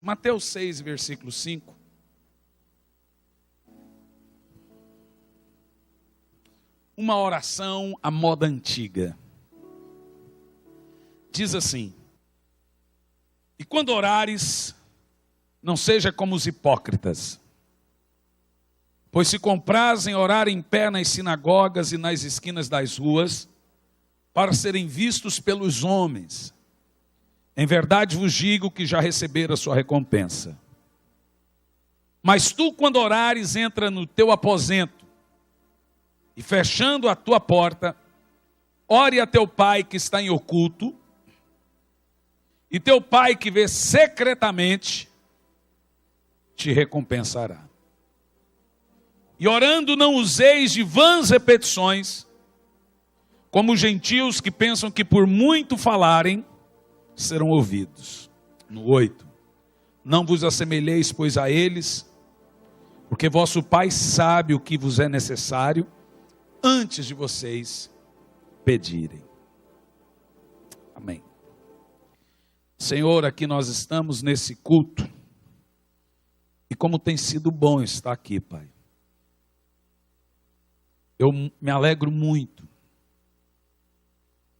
Mateus 6, versículo 5. Uma oração à moda antiga. Diz assim: e quando orares, não seja como os hipócritas, pois se comprazem orar em pé nas sinagogas e nas esquinas das ruas, para serem vistos pelos homens. Em verdade vos digo que já receberam a sua recompensa. Mas tu, quando orares, entra no teu aposento, e fechando a tua porta, ore a teu pai que está em oculto, e teu pai que vê secretamente, te recompensará. E orando não useis de vãs repetições, como os gentios que pensam que por muito falarem, serão ouvidos. No 8, não vos assemelheis, pois, a eles, porque vosso Pai sabe o que vos é necessário, antes de vocês pedirem. Amém. Senhor, aqui nós estamos nesse culto, e como tem sido bom estar aqui, Pai. Eu me alegro muito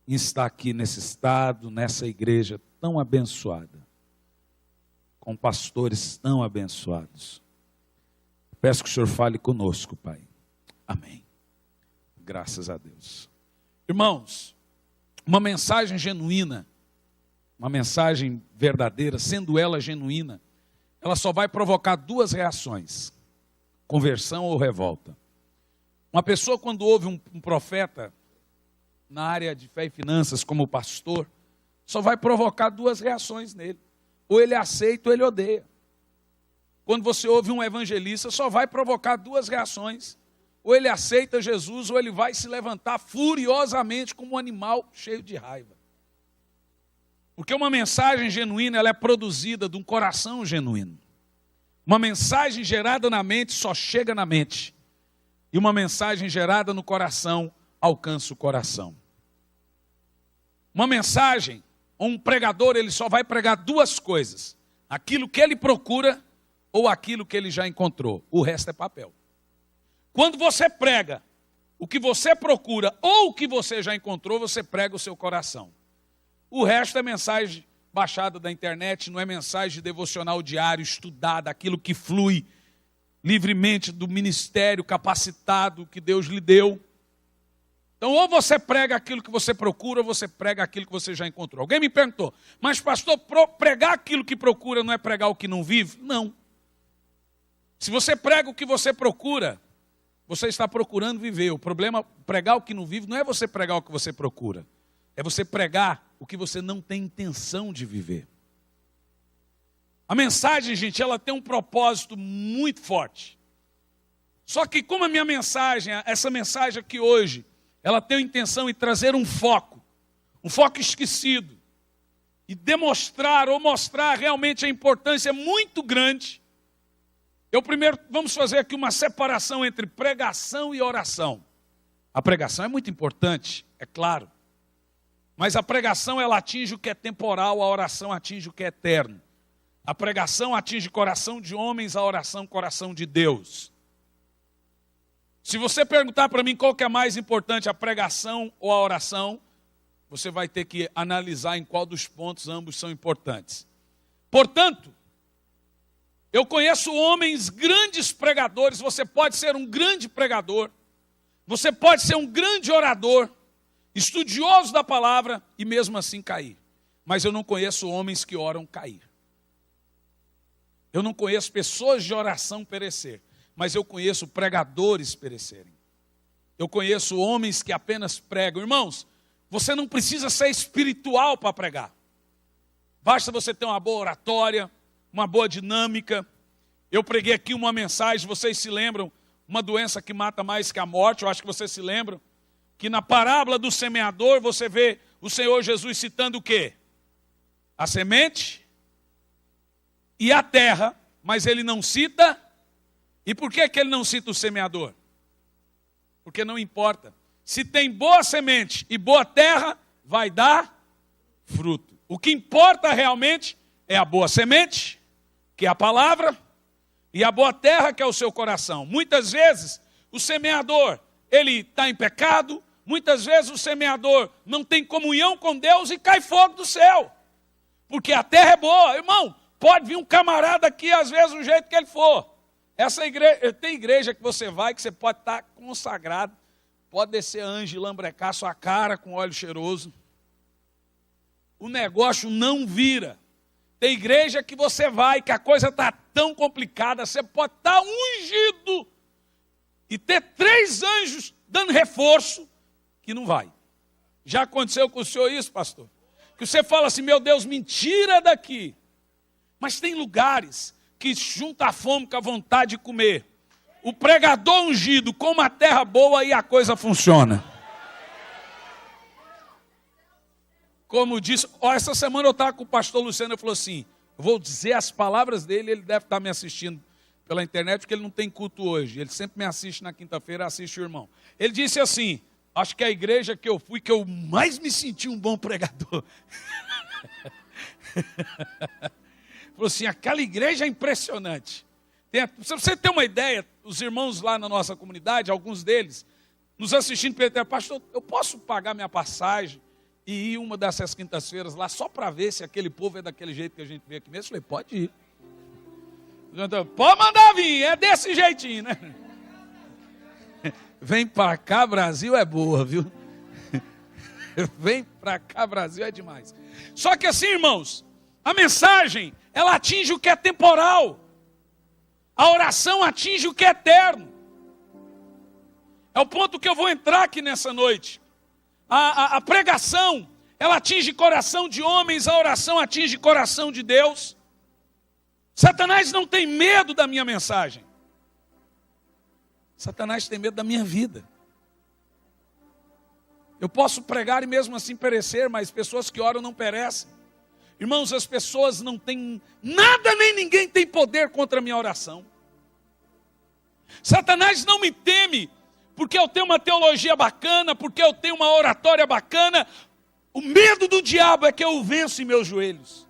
em estar aqui nesse estado, nessa igreja tão abençoada, com pastores tão abençoados. Peço que o Senhor fale conosco, Pai. Amém. Graças a Deus. Irmãos, uma mensagem genuína, uma mensagem verdadeira, sendo ela genuína, ela só vai provocar duas reações: conversão ou revolta. Uma pessoa, quando ouve um profeta na área de fé e finanças como pastor, só vai provocar duas reações nele: ou ele aceita ou ele odeia. Quando você ouve um evangelista, só vai provocar duas reações: ou ele aceita Jesus, ou ele vai se levantar furiosamente como um animal cheio de raiva. Porque uma mensagem genuína, ela é produzida de um coração genuíno. Uma mensagem gerada na mente só chega na mente, e uma mensagem gerada no coração alcança o coração. Uma mensagem, um pregador, ele só vai pregar duas coisas: aquilo que ele procura ou aquilo que ele já encontrou. O resto é papel. Quando você prega o que você procura ou o que você já encontrou, você prega o seu coração. O resto é mensagem baixada da internet, não é mensagem de devocional diário, estudada, aquilo que flui livremente do ministério capacitado que Deus lhe deu. Então, ou você prega aquilo que você procura, ou você prega aquilo que você já encontrou. Alguém me perguntou: mas pastor, pregar aquilo que procura não é pregar o que não vive? Não. Se você prega o que você procura, você está procurando viver. O problema, pregar o que não vive, não é você pregar o que você procura. É você pregar o que você não tem intenção de viver. A mensagem, gente, ela tem um propósito muito forte. Só que como a minha mensagem, essa mensagem aqui hoje, ela tem a intenção de trazer um foco esquecido, e demonstrar ou mostrar realmente a importância muito grande. Primeiro vamos fazer aqui uma separação entre pregação e oração. A pregação é muito importante, é claro. Mas a pregação, ela atinge o que é temporal, a oração atinge o que é eterno. A pregação atinge coração de homens, a oração coração de Deus. Se você perguntar para mim qual que é mais importante, a pregação ou a oração, você vai ter que analisar em qual dos pontos ambos são importantes. Portanto, eu conheço homens grandes pregadores. Você pode ser um grande pregador, você pode ser um grande orador, estudioso da palavra e mesmo assim cair. Mas eu não conheço homens que oram cair. Eu não conheço pessoas de oração perecer, mas eu conheço pregadores perecerem. Eu conheço homens que apenas pregam. Irmãos, você não precisa ser espiritual para pregar. Basta você ter uma boa oratória, uma boa dinâmica. Eu preguei aqui uma mensagem, vocês se lembram, uma doença que mata mais que a morte, eu acho que vocês se lembram, que na parábola do semeador você vê o Senhor Jesus citando o quê? A semente e a terra, mas ele não cita. E por que ele não cita o semeador? Porque não importa. Se tem boa semente e boa terra, vai dar fruto. O que importa realmente é a boa semente, que é a palavra, e a boa terra, que é o seu coração. Muitas vezes, o semeador, ele está em pecado, muitas vezes o semeador não tem comunhão com Deus e cai fogo do céu. Porque a terra é boa. Irmão, pode vir um camarada aqui, às vezes, do jeito que ele for. Tem igreja que você vai, que você pode estar consagrado, pode descer anjo e lambrecar sua cara com óleo cheiroso. O negócio não vira. Tem igreja que você vai, que a coisa está tão complicada, você pode estar ungido e ter 3 anjos dando reforço, que não vai. Já aconteceu com o senhor isso, pastor? Que você fala assim, meu Deus, me tira daqui. Mas tem lugares que junta a fome com a vontade de comer. O pregador ungido com uma terra boa e a coisa funciona. Como disse, essa semana eu estava com o pastor Luciano, ele falou assim, eu vou dizer as palavras dele, ele deve estar me assistindo pela internet, porque ele não tem culto hoje, ele sempre me assiste na quinta-feira, assiste o irmão. Ele disse assim, acho que é a igreja que eu fui, que eu mais me senti um bom pregador. Falou assim, aquela igreja é impressionante. Pra você ter uma ideia, os irmãos lá na nossa comunidade, alguns deles, nos assistindo pela internet, pastor, eu posso pagar minha passagem e ir uma dessas quintas-feiras lá só para ver se aquele povo é daquele jeito que a gente vê aqui mesmo? Eu falei, pode ir. Pode mandar vir, é desse jeitinho, né? Vem para cá, Brasil é boa, viu? Vem para cá, Brasil é demais. Só que assim, irmãos, a mensagem, ela atinge o que é temporal. A oração atinge o que é eterno. É o ponto que eu vou entrar aqui nessa noite. A pregação, ela atinge coração de homens, a oração atinge coração de Deus. Satanás não tem medo da minha mensagem. Satanás tem medo da minha vida. Eu posso pregar e mesmo assim perecer, mas pessoas que oram não perecem. Irmãos, as pessoas não têm nada nem ninguém tem poder contra a minha oração. Satanás não me teme porque eu tenho uma teologia bacana, porque eu tenho uma oratória bacana. O medo do diabo é que eu o venço em meus joelhos.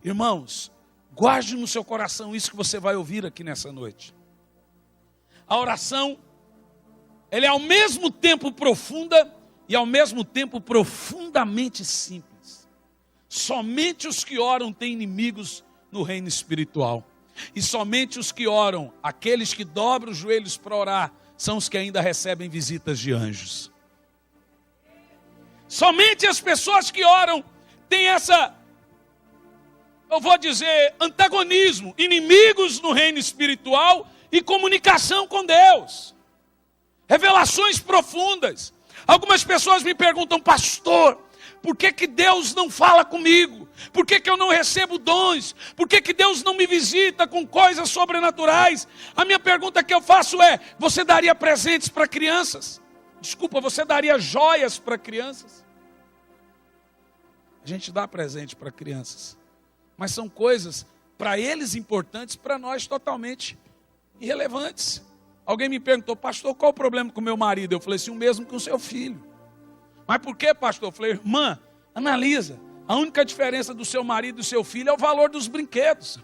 Irmãos, guarde no seu coração isso que você vai ouvir aqui nessa noite. A oração, ela é ao mesmo tempo profunda e ao mesmo tempo profundamente simples. Somente os que oram têm inimigos no reino espiritual. E somente os que oram, aqueles que dobram os joelhos para orar, são os que ainda recebem visitas de anjos. Somente as pessoas que oram têm essa, eu vou dizer, antagonismo, inimigos no reino espiritual e comunicação com Deus. Revelações profundas. Algumas pessoas me perguntam, pastor, por que Deus não fala comigo? Por que eu não recebo dons? Por que Deus não me visita com coisas sobrenaturais? A minha pergunta que eu faço é, você daria presentes para crianças? Desculpa, você daria joias para crianças? A gente dá presente para crianças. Mas são coisas, para eles importantes, para nós totalmente irrelevantes. Alguém me perguntou, pastor, qual o problema com o meu marido? Eu falei assim, o mesmo com o seu filho. Mas por que, pastor? Eu falei, irmã, analisa. A única diferença do seu marido e do seu filho é o valor dos brinquedos.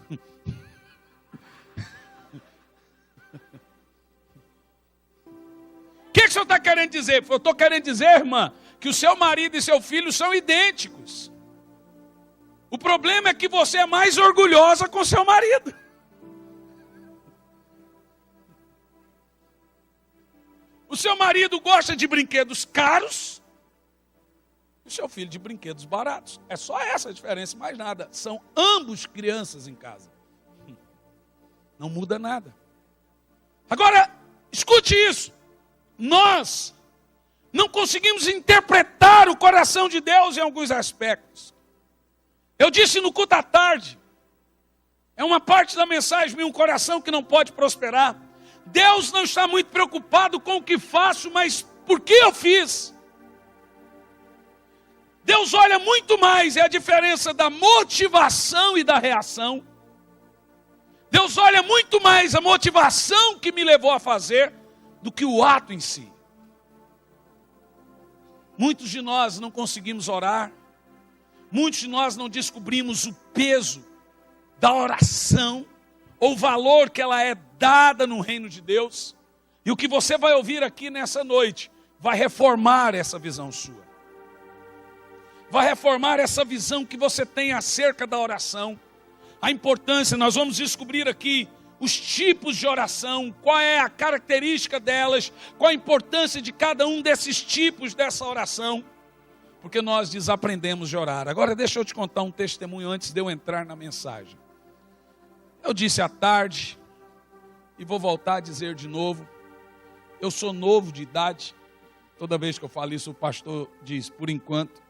O que o senhor está querendo dizer? Eu estou querendo dizer, irmã, que o seu marido e seu filho são idênticos. O problema é que você é mais orgulhosa com seu marido. O seu marido gosta de brinquedos caros, o seu filho de brinquedos baratos. É só essa a diferença, mais nada. São ambos crianças em casa. Não muda nada. Agora, escute isso. Nós não conseguimos interpretar o coração de Deus em alguns aspectos. Eu disse no culto à tarde, é uma parte da mensagem, um coração que não pode prosperar. Deus não está muito preocupado com o que faço, mas por que eu fiz? Deus olha muito mais, é a diferença da motivação e da reação. Deus olha muito mais a motivação que me levou a fazer do que o ato em si. Muitos de nós não conseguimos orar. Muitos de nós não descobrimos o peso da oração, ou o valor que ela é dada no reino de Deus. E o que você vai ouvir aqui nessa noite vai reformar essa visão sua. Vai reformar essa visão que você tem acerca da oração. A importância, nós vamos descobrir aqui os tipos de oração, qual é a característica delas, qual a importância de cada um desses tipos dessa oração. Porque nós desaprendemos de orar. Agora deixa eu te contar um testemunho antes de eu entrar na mensagem. Eu disse à tarde, e vou voltar a dizer de novo, eu sou novo de idade. Toda vez que eu falo isso, o pastor diz, por enquanto.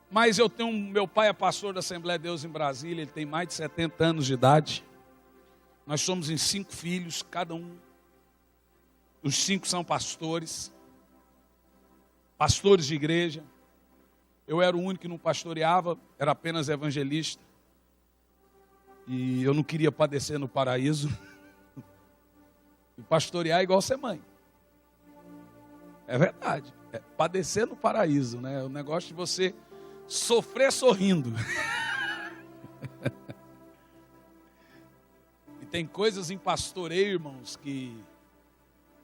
Mas eu tenho, meu pai é pastor da Assembleia de Deus em Brasília, ele tem mais de 70 anos de idade. Nós somos em 5 filhos, cada um, os 5 são pastores de igreja. Eu era o único que não pastoreava, era apenas evangelista. E eu não queria padecer no paraíso. E pastorear é igual ser mãe. É verdade. É padecer no paraíso, né? O negócio de você sofrer sorrindo. E tem coisas em pastoreio, irmãos, que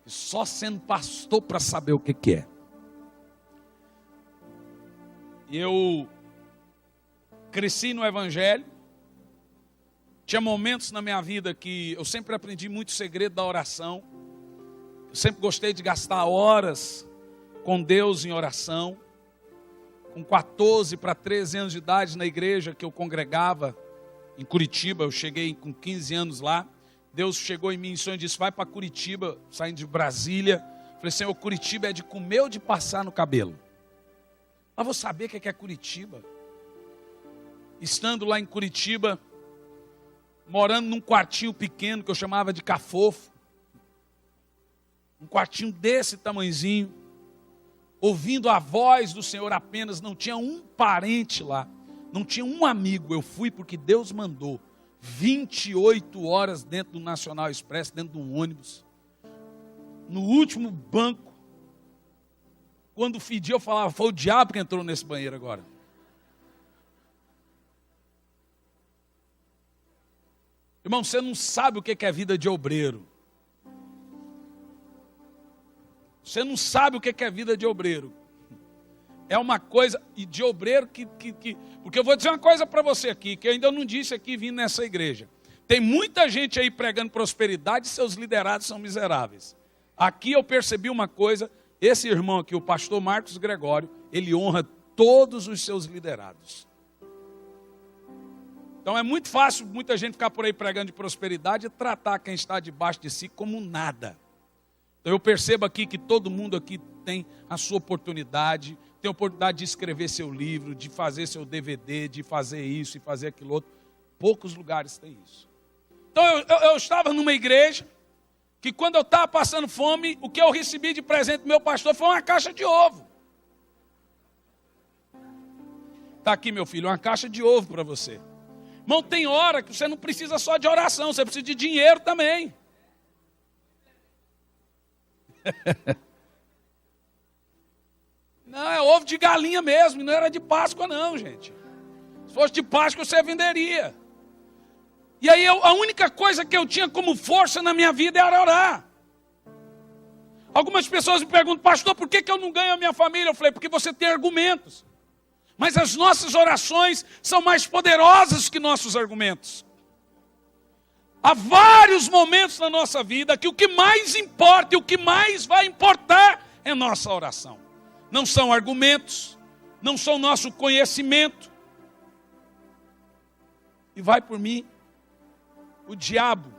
só sendo pastor para saber o que é. E eu cresci no evangelho. Tinha momentos na minha vida que eu sempre aprendi muito o segredo da oração. Eu sempre gostei de gastar horas com Deus em oração. Com 14 para 13 anos de idade na igreja que eu congregava em Curitiba, eu cheguei com 15 anos lá. Deus chegou em mim em sonho e disse, vai para Curitiba, saindo de Brasília. Falei, Senhor, Curitiba é de comer ou de passar no cabelo? Mas vou saber o que é Curitiba. Estando lá em Curitiba, morando num quartinho pequeno que eu chamava de cafofo. Um quartinho desse tamanhozinho. Ouvindo a voz do Senhor apenas, não tinha um parente lá. Não tinha um amigo. Eu fui porque Deus mandou. 28 horas dentro do Nacional Express, dentro de um ônibus. No último banco. Quando fedia, eu falava, foi o diabo que entrou nesse banheiro agora. Irmão, você não sabe o que é vida de obreiro. Você não sabe o que é vida de obreiro. É uma coisa, e de obreiro porque eu vou dizer uma coisa para você aqui, que eu ainda não disse aqui vindo nessa igreja. Tem muita gente aí pregando prosperidade e seus liderados são miseráveis. Aqui eu percebi uma coisa, esse irmão aqui, o pastor Marcos Gregório, ele honra todos os seus liderados. Então é muito fácil muita gente ficar por aí pregando de prosperidade e tratar quem está debaixo de si como nada. Então eu percebo aqui que todo mundo aqui tem a sua oportunidade, tem a oportunidade de escrever seu livro, de fazer seu DVD, de fazer isso e fazer aquilo outro. Poucos lugares têm isso. Então eu estava numa igreja que quando eu estava passando fome, o que eu recebi de presente do meu pastor foi uma caixa de ovo. Está aqui, meu filho, uma caixa de ovo para você. Irmão, tem hora que você não precisa só de oração, você precisa de dinheiro também. Não, é ovo de galinha mesmo, não era de Páscoa não, gente. Se fosse de Páscoa você venderia. E aí a única coisa que eu tinha como força na minha vida era orar. Algumas pessoas me perguntam, pastor, por que eu não ganho a minha família? Eu falei, porque você tem argumentos. Mas as nossas orações são mais poderosas que nossos argumentos. Há vários momentos na nossa vida que o que mais importa e o que mais vai importar é nossa oração. Não são argumentos, não são nosso conhecimento. E vai por mim, o diabo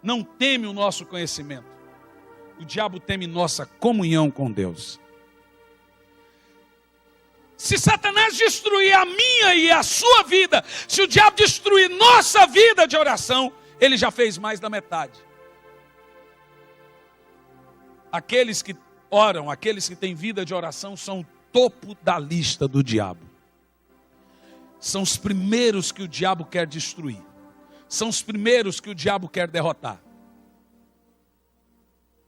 não teme o nosso conhecimento. O diabo teme nossa comunhão com Deus. Se Satanás destruir a minha e a sua vida, se o diabo destruir nossa vida de oração, ele já fez mais da metade. Aqueles que oram, aqueles que têm vida de oração, são o topo da lista do diabo. São os primeiros que o diabo quer destruir. São os primeiros que o diabo quer derrotar.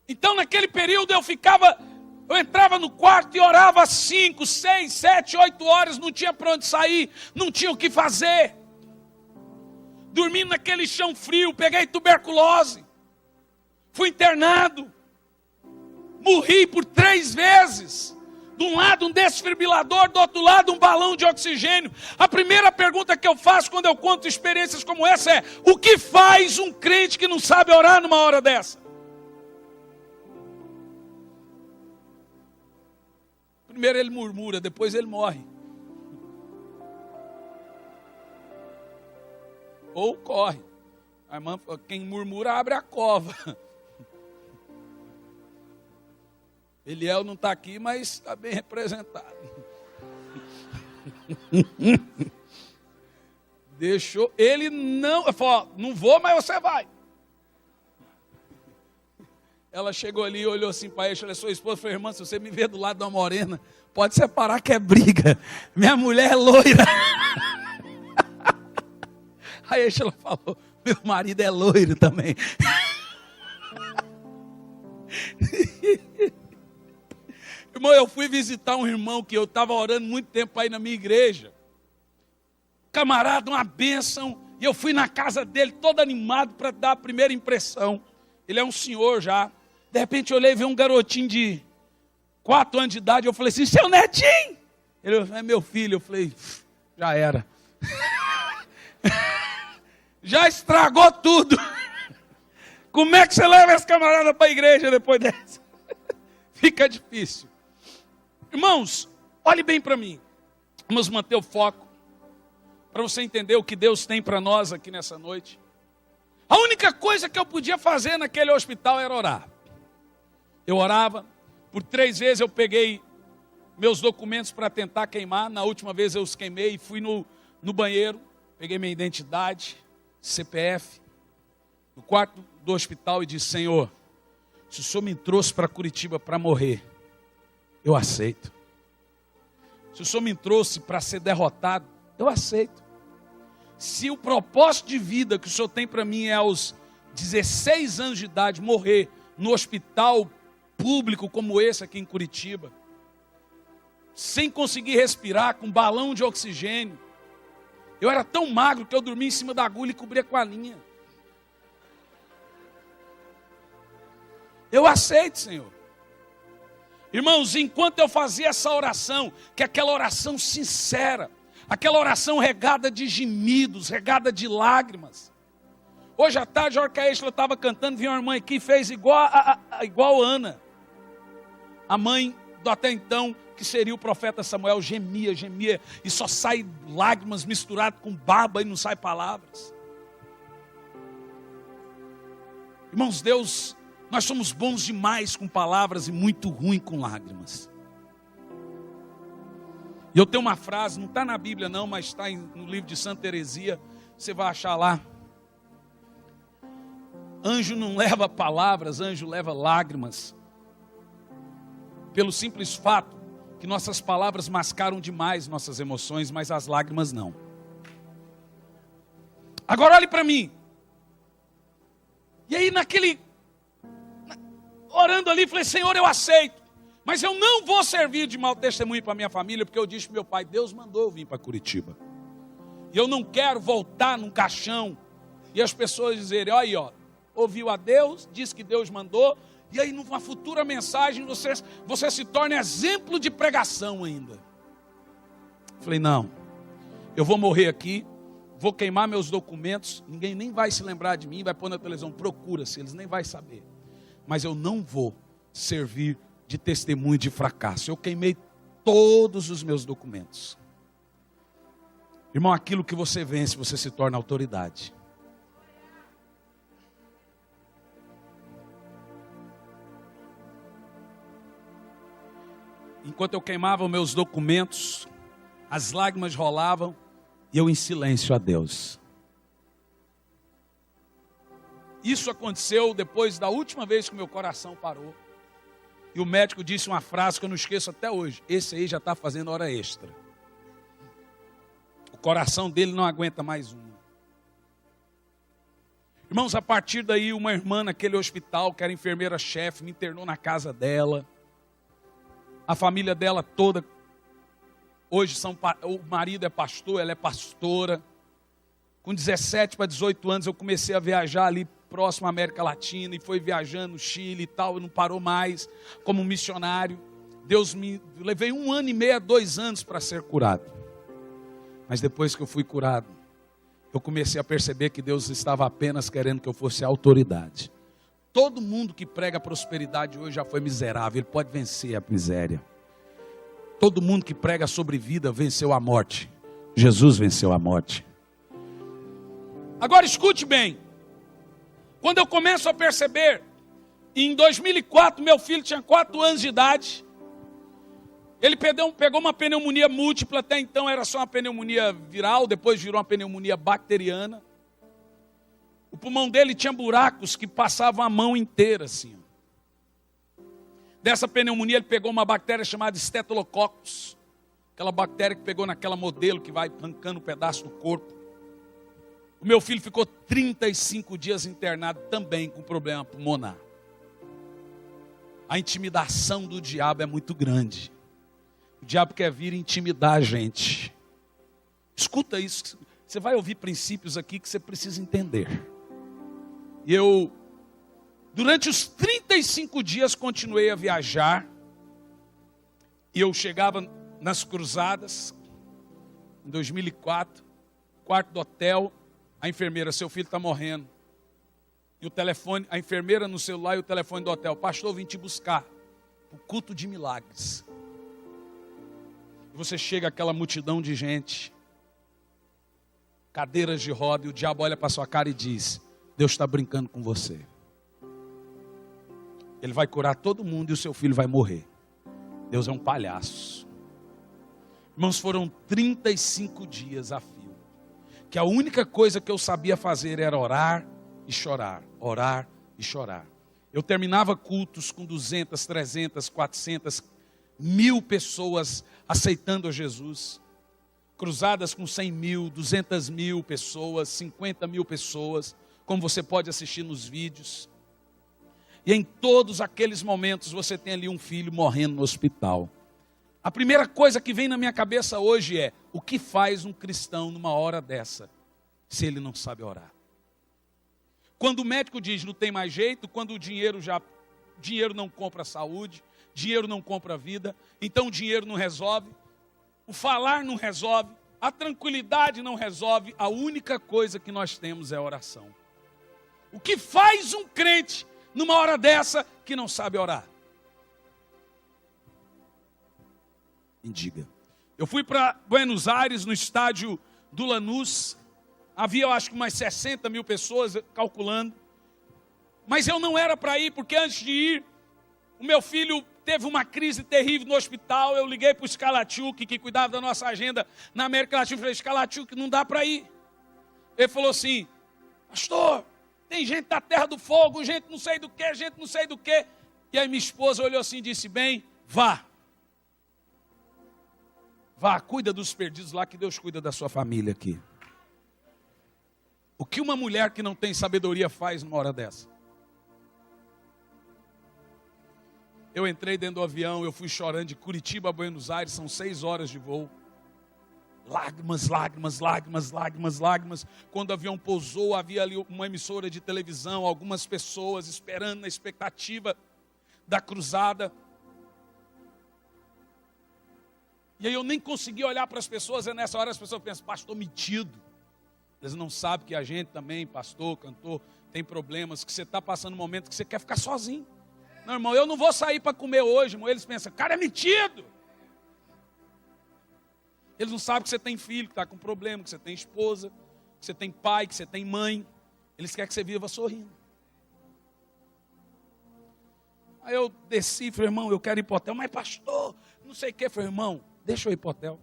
Então naquele período eu ficava Eu entrava no quarto e orava 5, 6, 7, 8 horas, não tinha para onde sair, não tinha o que fazer. Dormindo naquele chão frio, peguei tuberculose, fui internado, morri por 3 vezes. De um lado um desfibrilador, do outro lado um balão de oxigênio. A primeira pergunta que eu faço quando eu conto experiências como essa é: o que faz um crente que não sabe orar numa hora dessa? Primeiro ele murmura, depois ele morre. Ou corre. A irmã falou, quem murmura abre a cova. Eliel não está aqui, mas está bem representado. Deixou, ele não, falou, não vou, mas você vai. Ela chegou ali e olhou assim para ele, falou, sua esposa, falou, irmã, se você me ver do lado de uma morena, pode separar que é briga. Minha mulher é loira. Aí ela falou, meu marido é loiro também. Irmão, eu fui visitar um irmão que eu estava orando muito tempo aí na minha igreja. Camarada, uma bênção. E eu fui na casa dele todo animado para dar a primeira impressão. Ele é um senhor já. De repente eu olhei e vi um garotinho de 4 anos de idade. Eu falei assim, seu netinho? Ele falou, é meu filho. Eu falei, já era. Já estragou tudo. Como é que você leva esse camarada para a igreja depois dessa? Fica difícil. Irmãos, olhe bem para mim. Vamos manter o foco. Para você entender o que Deus tem para nós aqui nessa noite. A única coisa que eu podia fazer naquele hospital era orar. Eu orava. Por 3 vezes eu peguei meus documentos para tentar queimar. Na última vez eu os queimei e fui no banheiro. Peguei minha identidade, CPF, no quarto do hospital e disse, Senhor, se o Senhor me trouxe para Curitiba para morrer, eu aceito. Se o Senhor me trouxe para ser derrotado, eu aceito. Se o propósito de vida que o Senhor tem para mim é aos 16 anos de idade morrer no hospital público como esse aqui em Curitiba, sem conseguir respirar, com balão de oxigênio. Eu era tão magro que eu dormia em cima da agulha e cobria com a linha. Eu aceito, Senhor. Irmãos, enquanto eu fazia essa oração, que é aquela oração sincera, aquela oração regada de gemidos, regada de lágrimas. Hoje à tarde, a hora que a Estela estava cantando, vinha uma irmã aqui e fez igual Ana. A mãe do até então, que seria o profeta Samuel, gemia, e só sai lágrimas misturadas com baba e não sai palavras. Irmãos, Deus, nós somos bons demais com palavras e muito ruim com lágrimas. E eu tenho uma frase, não está na Bíblia não, mas está no livro de Santa Teresia, você vai achar lá. Anjo não leva palavras, anjo leva lágrimas. Pelo simples fato que nossas palavras mascaram demais nossas emoções, mas as lágrimas não. Agora olhe para mim. E aí orando ali, falei, Senhor, eu aceito. Mas eu não vou servir de mau testemunho para minha família, porque eu disse para meu pai, Deus mandou eu vir para Curitiba. E eu não quero voltar num caixão e as pessoas dizerem, olha aí, ó, ouviu a Deus, disse que Deus mandou, e aí numa futura mensagem você se torna exemplo de pregação ainda. Falei, não, eu vou morrer aqui, vou queimar meus documentos, ninguém nem vai se lembrar de mim, vai pôr na televisão, procura-se, eles nem vão saber. Mas eu não vou servir de testemunho de fracasso. Eu queimei todos os meus documentos. Irmão, aquilo que você vence, você se torna autoridade. Enquanto eu queimava meus documentos, as lágrimas rolavam e eu em silêncio a Deus. Isso aconteceu depois da última vez que meu coração parou. E o médico disse uma frase que eu não esqueço até hoje. Esse aí já está fazendo hora extra. O coração dele não aguenta mais uma. Irmãos, a partir daí uma irmã naquele hospital, que era enfermeira-chefe, me internou na casa dela. A família dela toda, hoje o marido é pastor, ela é pastora. Com 17 para 18 anos eu comecei a viajar ali próximo à América Latina, e foi viajando no Chile e tal, e não parou mais, como missionário. Levei 1 ano e meio, 2 anos para ser curado. Mas depois que eu fui curado, eu comecei a perceber que Deus estava apenas querendo que eu fosse autoridade. Todo mundo que prega prosperidade hoje já foi miserável, ele pode vencer a miséria. Todo mundo que prega sobre vida venceu a morte. Jesus venceu a morte. Agora escute bem. Quando eu começo a perceber, em 2004, meu filho tinha 4 anos de idade. Ele pegou uma pneumonia múltipla, até então era só uma pneumonia viral, depois virou uma pneumonia bacteriana. O pulmão dele tinha buracos que passavam a mão inteira assim. Dessa pneumonia ele pegou uma bactéria chamada Staphylococcus, aquela bactéria que pegou naquela modelo que vai arrancando um pedaço do corpo. O meu filho ficou 35 dias internado também com problema pulmonar. A intimidação do diabo é muito grande. O diabo quer vir intimidar a gente. Escuta isso, você vai ouvir princípios aqui que você precisa entender. E eu, durante os 35 dias, continuei a viajar. E eu chegava nas cruzadas, em 2004, quarto do hotel, a enfermeira, seu filho está morrendo. E o telefone, a enfermeira no celular e o telefone do hotel, pastor, eu vim te buscar, o culto de milagres. E você chega àquela multidão de gente, cadeiras de roda, e o diabo olha para sua cara e diz, Deus está brincando com você. Ele vai curar todo mundo e o seu filho vai morrer. Deus é um palhaço. Irmãos, foram 35 dias a fio, que a única coisa que eu sabia fazer era orar e chorar, orar e chorar. Eu terminava cultos com 200, 300, 400, 1000 pessoas aceitando a Jesus. Cruzadas com 100 mil, 200 mil pessoas, 50 mil pessoas, como você pode assistir nos vídeos. E em todos aqueles momentos você tem ali um filho morrendo no hospital. A primeira coisa que vem na minha cabeça hoje é, o que faz um cristão numa hora dessa, se ele não sabe orar? Quando o médico diz não tem mais jeito, quando dinheiro não compra saúde, dinheiro não compra vida, então o dinheiro não resolve, o falar não resolve, a tranquilidade não resolve, a única coisa que nós temos é a oração. O que faz um crente numa hora dessa que não sabe orar? Diga. Eu fui para Buenos Aires, no estádio do Lanús. Havia, eu acho que umas 60 mil pessoas, calculando. Mas eu não era para ir, porque antes de ir, o meu filho teve uma crise terrível no hospital. Eu liguei para o Scalachuk, que cuidava da nossa agenda na América Latina. Eu falei, Scalachuk, não dá para ir. Ele falou assim, pastor, tem gente da terra do fogo, gente não sei do que, gente não sei do que. E aí minha esposa olhou assim e disse, bem, vá. Vá, cuida dos perdidos lá, que Deus cuida da sua família aqui. O que uma mulher que não tem sabedoria faz numa hora dessa? Eu entrei dentro do avião, eu fui chorando de Curitiba a Buenos Aires, são 6 horas de voo. Lágrimas, lágrimas, lágrimas, lágrimas, lágrimas. Quando o avião pousou, havia ali uma emissora de televisão, algumas pessoas esperando na expectativa da cruzada. E aí eu nem consegui olhar para as pessoas, e nessa hora as pessoas pensam, pastor metido. Eles não sabem que a gente também, pastor, cantor, tem problemas, que você está passando um momento que você quer ficar sozinho. Não, irmão, eu não vou sair para comer hoje, irmão. Eles pensam, cara é metido. Eles não sabem que você tem filho, que está com problema, que você tem esposa, que você tem pai, que você tem mãe. Eles querem que você viva sorrindo. Aí eu desci e falei, irmão, eu quero ir para o hotel. Mas pastor, não sei o que. Falei, irmão, deixa eu ir para o hotel.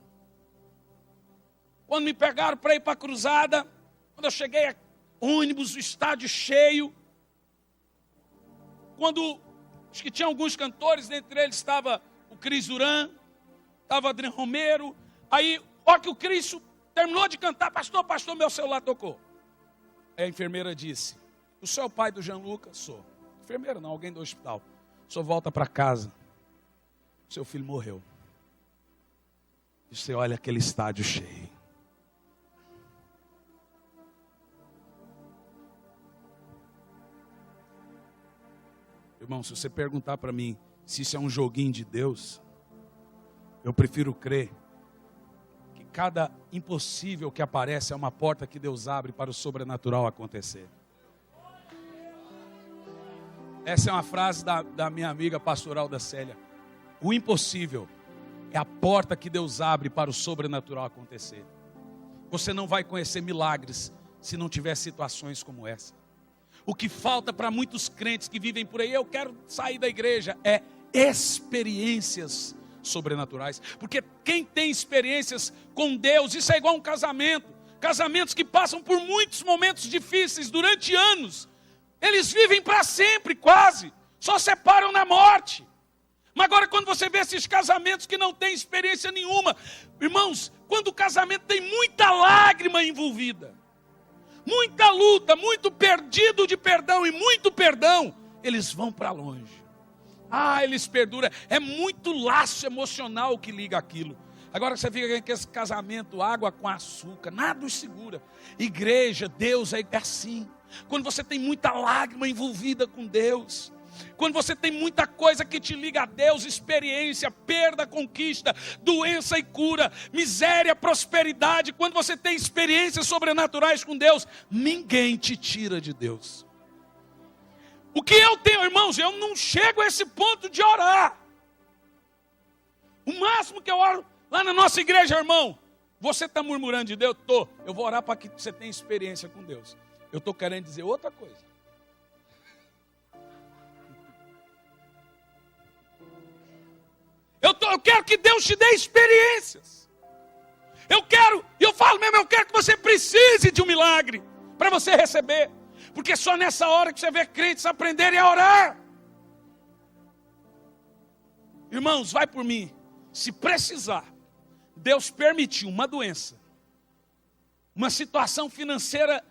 Quando me pegaram para ir para a cruzada, quando eu cheguei, ônibus, o estádio cheio. Quando, acho que tinha alguns cantores, dentre eles estava o Cris Duran, estava o Adriano Romero. Aí, ó que o Cris terminou de cantar, pastor, meu celular tocou. Aí a enfermeira disse, o senhor é o pai do Jean Lucas? Sou. Enfermeira não, alguém do hospital. O senhor volta para casa. seu filho morreu. E você olha aquele estádio cheio. Irmão, se você perguntar para mim se isso é um joguinho de Deus, eu prefiro crer que cada impossível que aparece é uma porta que Deus abre para o sobrenatural acontecer. Essa é uma frase da minha amiga pastoral da Célia. O impossível é a porta que Deus abre para o sobrenatural acontecer. Você não vai conhecer milagres se não tiver situações como essa. O que falta para muitos crentes que vivem por aí, eu quero sair da igreja, é experiências sobrenaturais. Porque quem tem experiências com Deus, isso é igual a um casamento. Casamentos que passam por muitos momentos difíceis durante anos. Eles vivem para sempre quase, só separam na morte. Mas agora quando você vê esses casamentos que não têm experiência nenhuma, irmãos, quando o casamento tem muita lágrima envolvida, muita luta, muito perdido de perdão e muito perdão, eles vão para longe. Eles perduram, é muito laço emocional que liga aquilo. Agora você fica com esse casamento, água com açúcar, nada os segura. Igreja, Deus é assim. Quando você tem muita lágrima envolvida com Deus, quando você tem muita coisa que te liga a Deus, experiência, perda, conquista, doença e cura, miséria, prosperidade, quando você tem experiências sobrenaturais com Deus, ninguém te tira de Deus. O que eu tenho, irmãos, eu não chego a esse ponto de orar. O máximo que eu oro lá na nossa igreja, irmão, você está murmurando de Deus? Eu vou orar para que você tenha experiência com Deus. Eu estou querendo dizer outra coisa. Eu quero que Deus te dê experiências. Eu falo mesmo, eu quero que você precise de um milagre para você receber. Porque só nessa hora que você vê crentes aprenderem a orar. Irmãos, vai por mim. Se precisar, Deus permitiu uma doença, uma situação financeira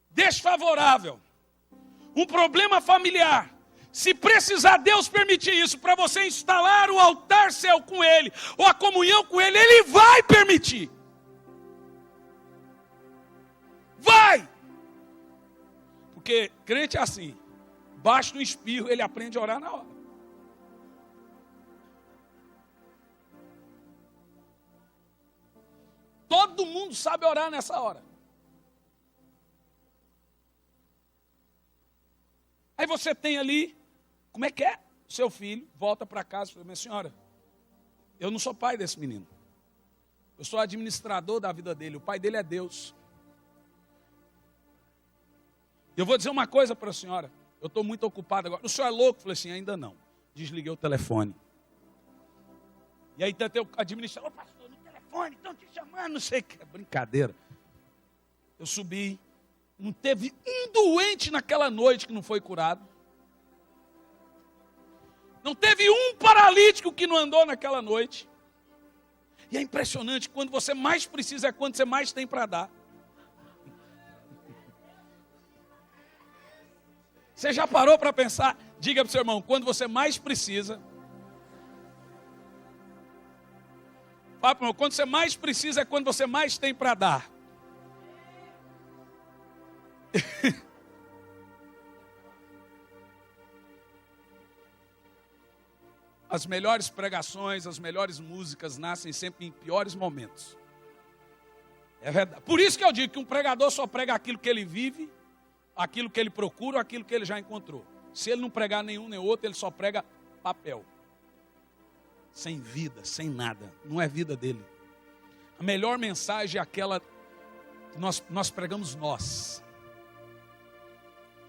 desfavorável, um problema familiar. Se precisar Deus permitir isso para você instalar o altar céu com Ele, ou a comunhão com Ele, Ele vai permitir. Vai! Porque crente é assim, basta um espirro, ele aprende a orar na hora. Todo mundo sabe orar nessa hora. Aí você tem ali, como é que é? Seu filho volta para casa e fala: minha senhora, eu não sou pai desse menino. Eu sou administrador da vida dele. O pai dele é Deus. Eu vou dizer uma coisa para a senhora. Eu estou muito ocupado agora. O senhor é louco? Eu falei assim: ainda não. Desliguei o telefone. E aí tem o administrador: pastor, no telefone, estão te chamando, não sei o que. É brincadeira. Eu subi. Não teve um doente naquela noite que não foi curado. Não teve um paralítico que não andou naquela noite. E é impressionante, quando você mais precisa é quando você mais tem para dar. Você já parou para pensar? Diga para o seu irmão, quando você mais precisa. Fala para o irmão, quando você mais precisa é quando você mais tem para dar. As melhores pregações, as melhores músicas nascem sempre em piores momentos. É verdade. Por isso que eu digo que um pregador só prega aquilo que ele vive, aquilo que ele procura, aquilo que ele já encontrou. Se ele não pregar nenhum nem outro, ele só prega papel. Sem vida, sem nada. Não é vida dele. A melhor mensagem é aquela que nós pregamos nós.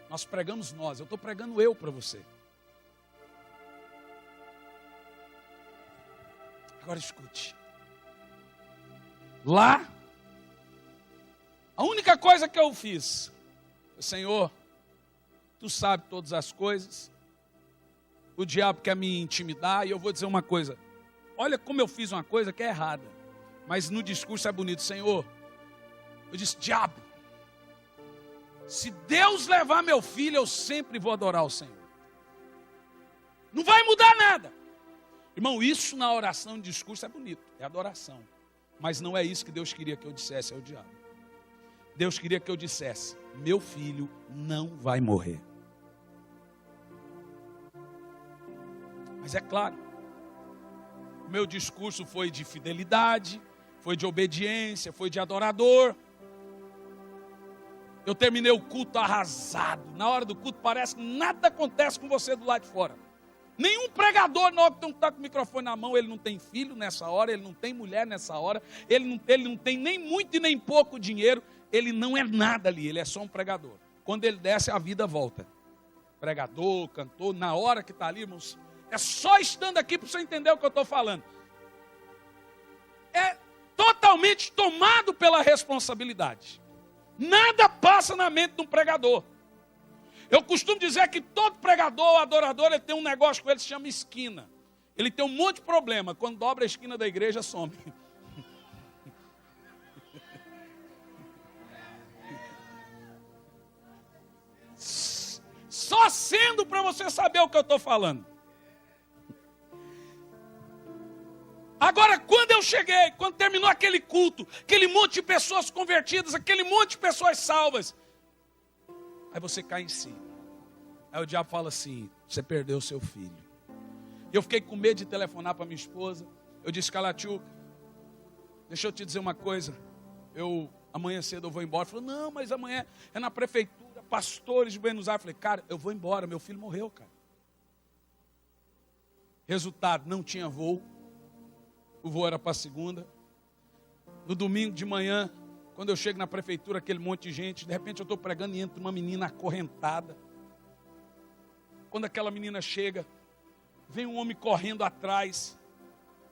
Nós pregamos nós. Eu estou pregando eu para você. Agora escute. Lá, a única coisa que eu fiz, Senhor, Tu sabes todas as coisas. O diabo quer me intimidar e eu vou dizer uma coisa. Olha como eu fiz uma coisa que é errada, mas no discurso é bonito. Senhor, eu disse: diabo, se Deus levar meu filho, eu sempre vou adorar o Senhor. Não vai mudar nada. Irmão, isso na oração de discurso é bonito, é adoração. Mas não é isso que Deus queria que eu dissesse ao diabo. Deus queria que eu dissesse: meu filho não vai morrer. Mas é claro, o meu discurso foi de fidelidade, foi de obediência, foi de adorador. Eu terminei o culto arrasado. Na hora do culto parece que nada acontece com você do lado de fora. Nenhum pregador, na hora que está com o microfone na mão, ele não tem filho nessa hora, ele não tem mulher nessa hora, ele não tem nem muito e nem pouco dinheiro, ele não é nada ali, ele é só um pregador. Quando ele desce, a vida volta. Pregador, cantor, na hora que está ali, irmãos, é só estando aqui para você entender o que eu estou falando. É totalmente tomado pela responsabilidade. Nada passa na mente de um pregador. Eu costumo dizer que todo pregador, adorador, ele tem um negócio com ele que se chama esquina. Ele tem um monte de problema. Quando dobra a esquina da igreja, some. Só sendo para você saber o que eu estou falando. Agora, quando eu cheguei, quando terminou aquele culto, aquele monte de pessoas convertidas, aquele monte de pessoas salvas, aí você cai em si. Aí o diabo fala assim: você perdeu o seu filho. Eu fiquei com medo de telefonar para minha esposa. Eu disse: Calatiuca, deixa eu te dizer uma coisa. Amanhã cedo eu vou embora. Ela falou: não, mas amanhã é na prefeitura, pastores de Buenos Aires. Eu falei: cara, eu vou embora, meu filho morreu, cara. Resultado, não tinha voo. O voo era para segunda. No domingo de manhã, quando eu chego na prefeitura, aquele monte de gente, de repente eu estou pregando e entra uma menina acorrentada. Quando aquela menina chega, vem um homem correndo atrás.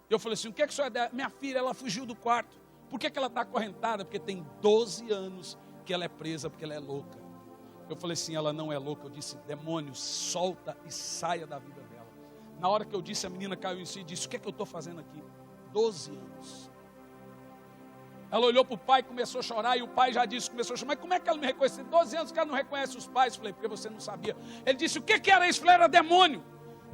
Eu falei assim: o que é que isso é dela? Minha filha, ela fugiu do quarto. Por que ela está acorrentada? Porque tem 12 anos que ela é presa, porque ela é louca. Eu falei assim: ela não é louca. Eu disse: demônio, solta e saia da vida dela. Na hora que eu disse, a menina caiu em si e disse: o que é que eu estou fazendo aqui? 12 anos. Ela olhou para o pai e começou a chorar. E o pai já disse, começou a chorar: mas como é que ela me reconhece? 12 anos que ela não reconhece os pais. Eu falei: porque você não sabia. Ele disse: o que era isso? Eu falei: era demônio.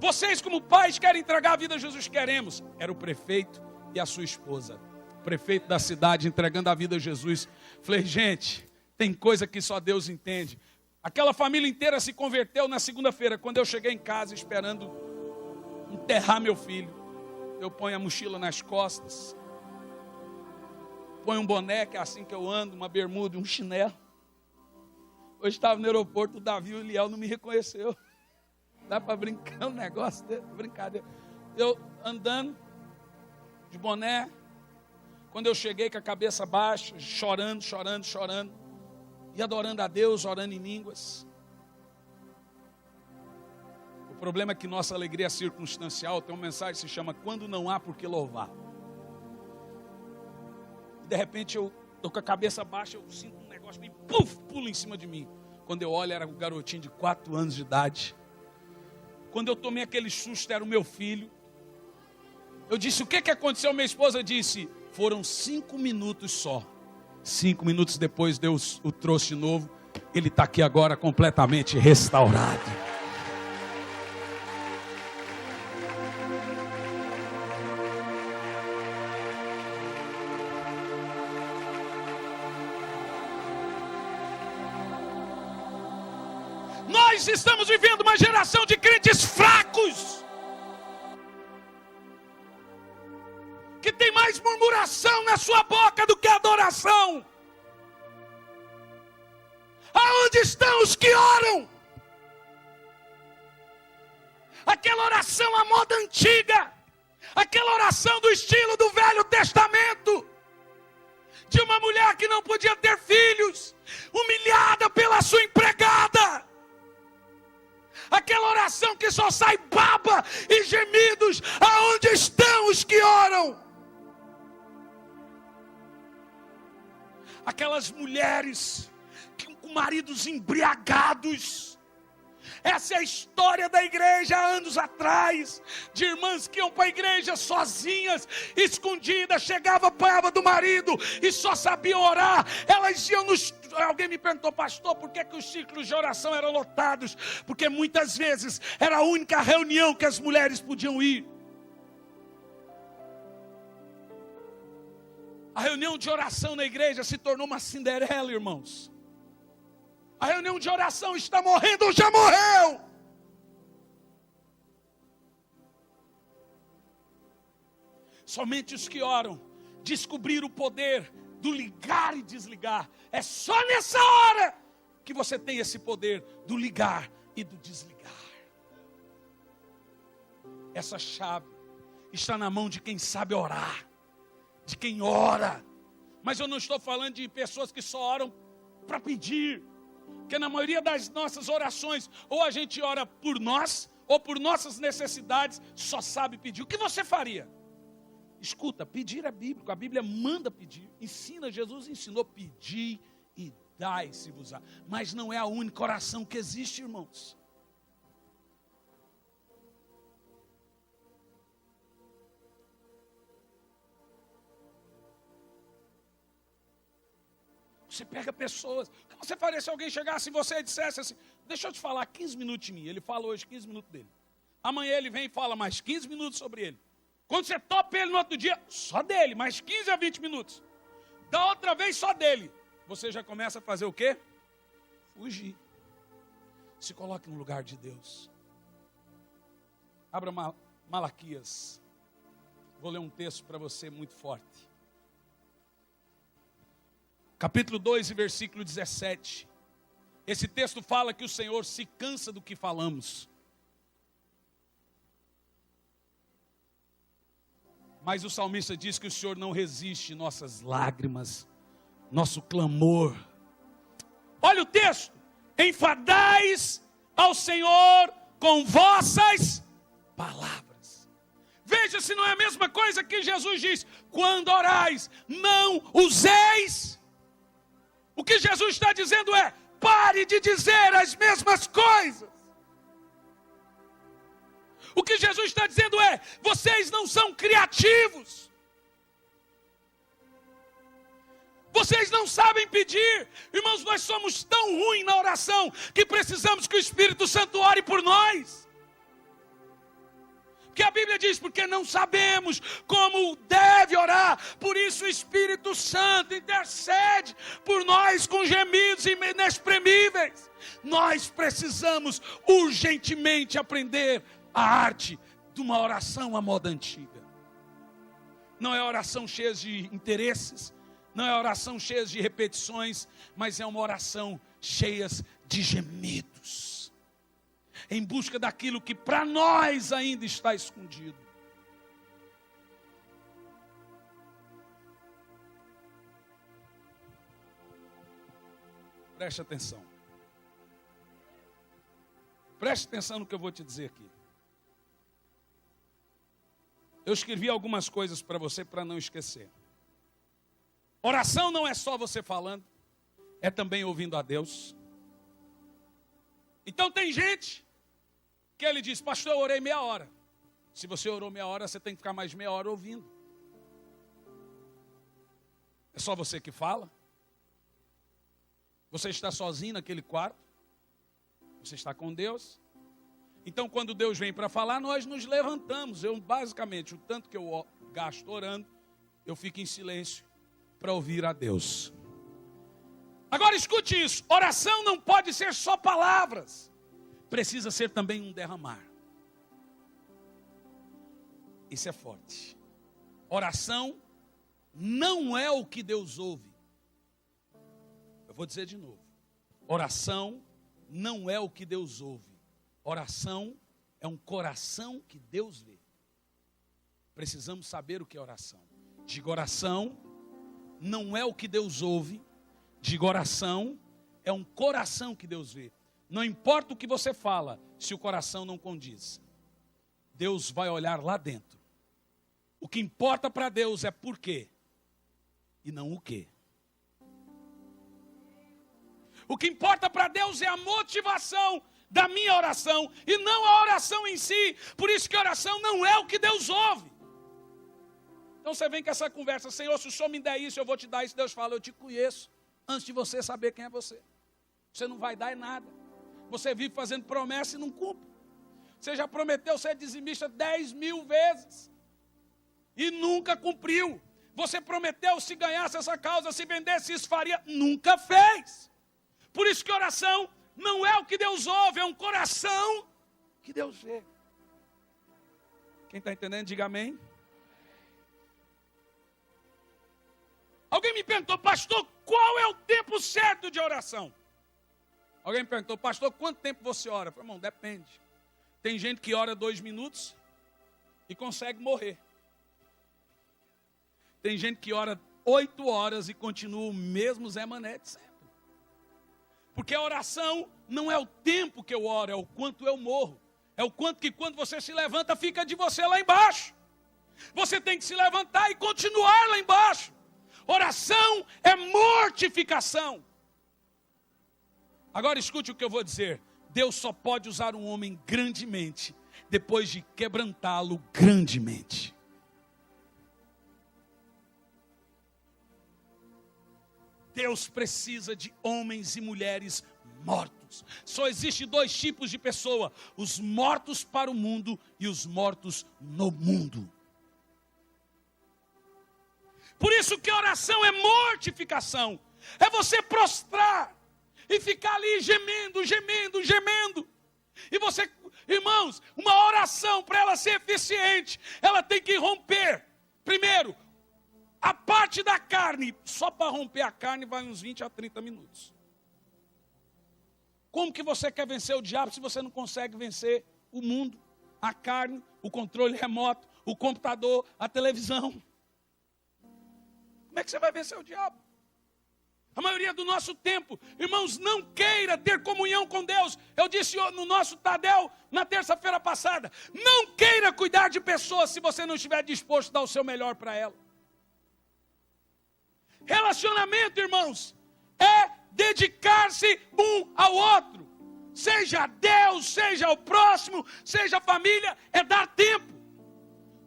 Vocês como pais querem entregar a vida a Jesus? Queremos. Era o prefeito e a sua esposa. O prefeito da cidade entregando a vida a Jesus. Eu falei: gente, tem coisa que só Deus entende. Aquela família inteira se converteu na segunda-feira. Quando eu cheguei em casa esperando enterrar meu filho, eu ponho a mochila nas costas, ponho um boné, que é assim que eu ando, uma bermuda e um chinelo. Hoje estava no aeroporto, o Davi e o Eliel não me reconheceu. Dá para brincar um negócio desse, brincadeira. Eu andando, de boné, quando eu cheguei com a cabeça baixa, chorando, e adorando a Deus, orando em línguas. O problema é que nossa alegria é circunstancial. Tem uma mensagem que se chama: quando não há por que louvar. E de repente eu estou com a cabeça baixa, eu sinto um negócio que pula em cima de mim. Quando eu olho, era um garotinho de 4 anos de idade. Quando eu tomei aquele susto, era o meu filho. Eu disse: o que aconteceu? Minha esposa disse: foram 5 minutos só. 5 minutos depois Deus o trouxe de novo. Ele está aqui agora completamente restaurado. Nós estamos vivendo uma geração de crentes fracos, que tem mais murmuração na sua boca do que adoração. Aonde estão os que oram? Aquela oração à moda antiga, aquela oração do estilo do Velho Testamento, de uma mulher que não podia ter filhos, humilhada pela sua empregada. Aquela oração que só sai baba e gemidos. Aonde estão os que oram? Aquelas mulheres com maridos embriagados. Essa é a história da igreja há anos atrás, de irmãs que iam para a igreja sozinhas, escondidas, chegavam, apanhava do marido e só sabiam orar. Elas iam nos... Alguém me perguntou: pastor, por que os ciclos de oração eram lotados? Porque muitas vezes era a única reunião que as mulheres podiam ir. A reunião de oração na igreja se tornou uma Cinderela, irmãos. A reunião de oração está morrendo, já morreu. Somente os que oram descobriram o poder do ligar e desligar. É só nessa hora que você tem esse poder do ligar e do desligar. Essa chave está na mão de quem sabe orar, de quem ora. Mas eu não estou falando de pessoas que só oram para pedir. Porque na maioria das nossas orações, ou a gente ora por nós, ou por nossas necessidades, só sabe pedir. O que você faria? Escuta, pedir é bíblico, a Bíblia manda pedir, ensina, Jesus ensinou, pedir e dai-se-vos-á. Mas não é a única oração que existe, irmãos. Você pega pessoas, o que você faria se alguém chegasse em você e dissesse assim, deixa eu te falar 15 minutos de mim, ele fala hoje 15 minutos dele. Amanhã ele vem e fala mais 15 minutos sobre ele. Quando você topa ele no outro dia, só dele, mais 15 a 20 minutos. Da outra vez, só dele. Você já começa a fazer o quê? Fugir. Se coloque no lugar de Deus. Abra Malaquias. Vou ler um texto para você muito forte. Capítulo 2 e versículo 17. Esse texto fala que o Senhor se cansa do que falamos. Mas o salmista diz que o Senhor não resiste nossas lágrimas, nosso clamor. Olha o texto. Enfadais ao Senhor com vossas palavras. Veja se não é a mesma coisa que Jesus diz. Quando orais, não useis. O que Jesus está dizendo é, pare de dizer as mesmas coisas. O que Jesus está dizendo é, vocês não são criativos. Vocês não sabem pedir. Irmãos, nós somos tão ruins na oração que precisamos que o Espírito Santo ore por nós. Porque a Bíblia diz, porque não sabemos como deve orar, por isso o Espírito Santo intercede por nós com gemidos inexprimíveis. Nós precisamos urgentemente aprender a arte de uma oração à moda antiga. Não é oração cheia de interesses, não é oração cheia de repetições, mas é uma oração cheia de gemidos. Em busca daquilo que para nós ainda está escondido. Preste atenção. Preste atenção no que eu vou te dizer aqui. Eu escrevi algumas coisas para você para não esquecer. Oração não é só você falando, é também ouvindo a Deus. Então tem gente que ele diz, pastor, eu orei meia hora. Se você orou meia hora, você tem que ficar mais meia hora ouvindo. É só você que fala? Você está sozinho naquele quarto? Você está com Deus? Então, quando Deus vem para falar, nós nos levantamos. Eu, basicamente, o tanto que eu gasto orando, eu fico em silêncio para ouvir a Deus. Agora, escute isso. Oração não pode ser só palavras. Precisa ser também um derramar. Isso é forte. Oração não é o que Deus ouve. Eu vou dizer de novo. Oração não é o que Deus ouve. Oração é um coração que Deus vê. Precisamos saber o que é oração. Digo, oração não é o que Deus ouve. Digo, oração é um coração que Deus vê. Não importa o que você fala, se o coração não condiz. Deus vai olhar lá dentro. O que importa para Deus é por quê e não o quê. O que importa para Deus é a motivação da minha oração e não a oração em si. Por isso que a oração não é o que Deus ouve. Então você vem com essa conversa, Senhor, se o Senhor me der isso, eu vou te dar isso. Deus fala, eu te conheço antes de você saber quem é você. Você não vai dar em nada. Você vive fazendo promessa e não cumpre. Você já prometeu ser dizimista 10.000 vezes e nunca cumpriu. Você prometeu, se ganhasse essa causa, se vendesse, isso faria. Nunca fez. Por isso que oração não é o que Deus ouve, é um coração que Deus vê. Quem está entendendo, diga amém. Alguém me perguntou, pastor, qual é o tempo certo de oração? Alguém me perguntou, pastor, quanto tempo você ora? Eu falei, irmão, depende. Tem gente que ora 2 minutos e consegue morrer. Tem gente que ora 8 horas e continua o mesmo Zé Mané de sempre. Porque a oração não é o tempo que eu oro, é o quanto eu morro. É o quanto que quando você se levanta, fica de você lá embaixo. Você tem que se levantar e continuar lá embaixo. Oração é mortificação. Agora escute o que eu vou dizer. Deus só pode usar um homem grandemente, depois de quebrantá-lo grandemente. Deus precisa de homens e mulheres mortos. Só existe 2 tipos de pessoa: os mortos para o mundo e os mortos no mundo. Por isso que oração é mortificação. É você prostrar e ficar ali gemendo, gemendo, gemendo. E você, irmãos, uma oração para ela ser eficiente, ela tem que romper, primeiro, a parte da carne. Só para romper a carne vai uns 20 a 30 minutos. Como que você quer vencer o diabo se você não consegue vencer o mundo, a carne, o controle remoto, o computador, a televisão? Como é que você vai vencer o diabo? A maioria do nosso tempo, irmãos, não queira ter comunhão com Deus. Eu disse no nosso Tadel, na terça-feira passada, não queira cuidar de pessoas se você não estiver disposto a dar o seu melhor para ela. Relacionamento, irmãos, é dedicar-se um ao outro. Seja Deus, seja o próximo, seja a família, é dar tempo.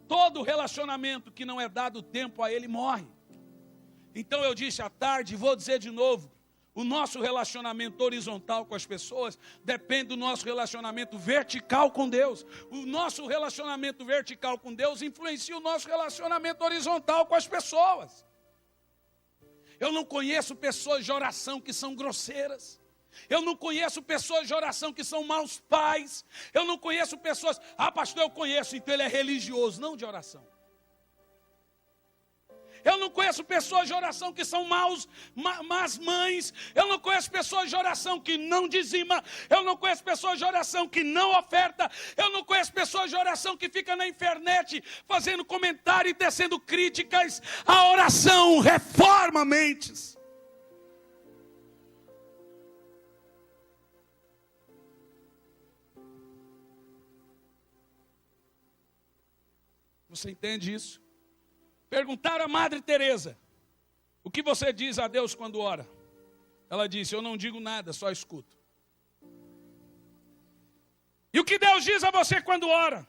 Todo relacionamento que não é dado tempo a ele morre. Então eu disse à tarde, vou dizer de novo, o nosso relacionamento horizontal com as pessoas depende do nosso relacionamento vertical com Deus. O nosso relacionamento vertical com Deus influencia o nosso relacionamento horizontal com as pessoas. Eu não conheço pessoas de oração que são grosseiras. Eu não conheço pessoas de oração que são maus pais. Eu não conheço pessoas, pastor, eu conheço, então ele é religioso, não de oração. Eu não conheço pessoas de oração que são más mães. Eu não conheço pessoas de oração que não dizima. Eu não conheço pessoas de oração que não oferta. Eu não conheço pessoas de oração que fica na internet fazendo comentário e tecendo críticas. A oração reforma mentes. Você entende isso? Perguntaram a Madre Teresa, o que você diz a Deus quando ora? Ela disse, eu não digo nada, só escuto. E o que Deus diz a você quando ora?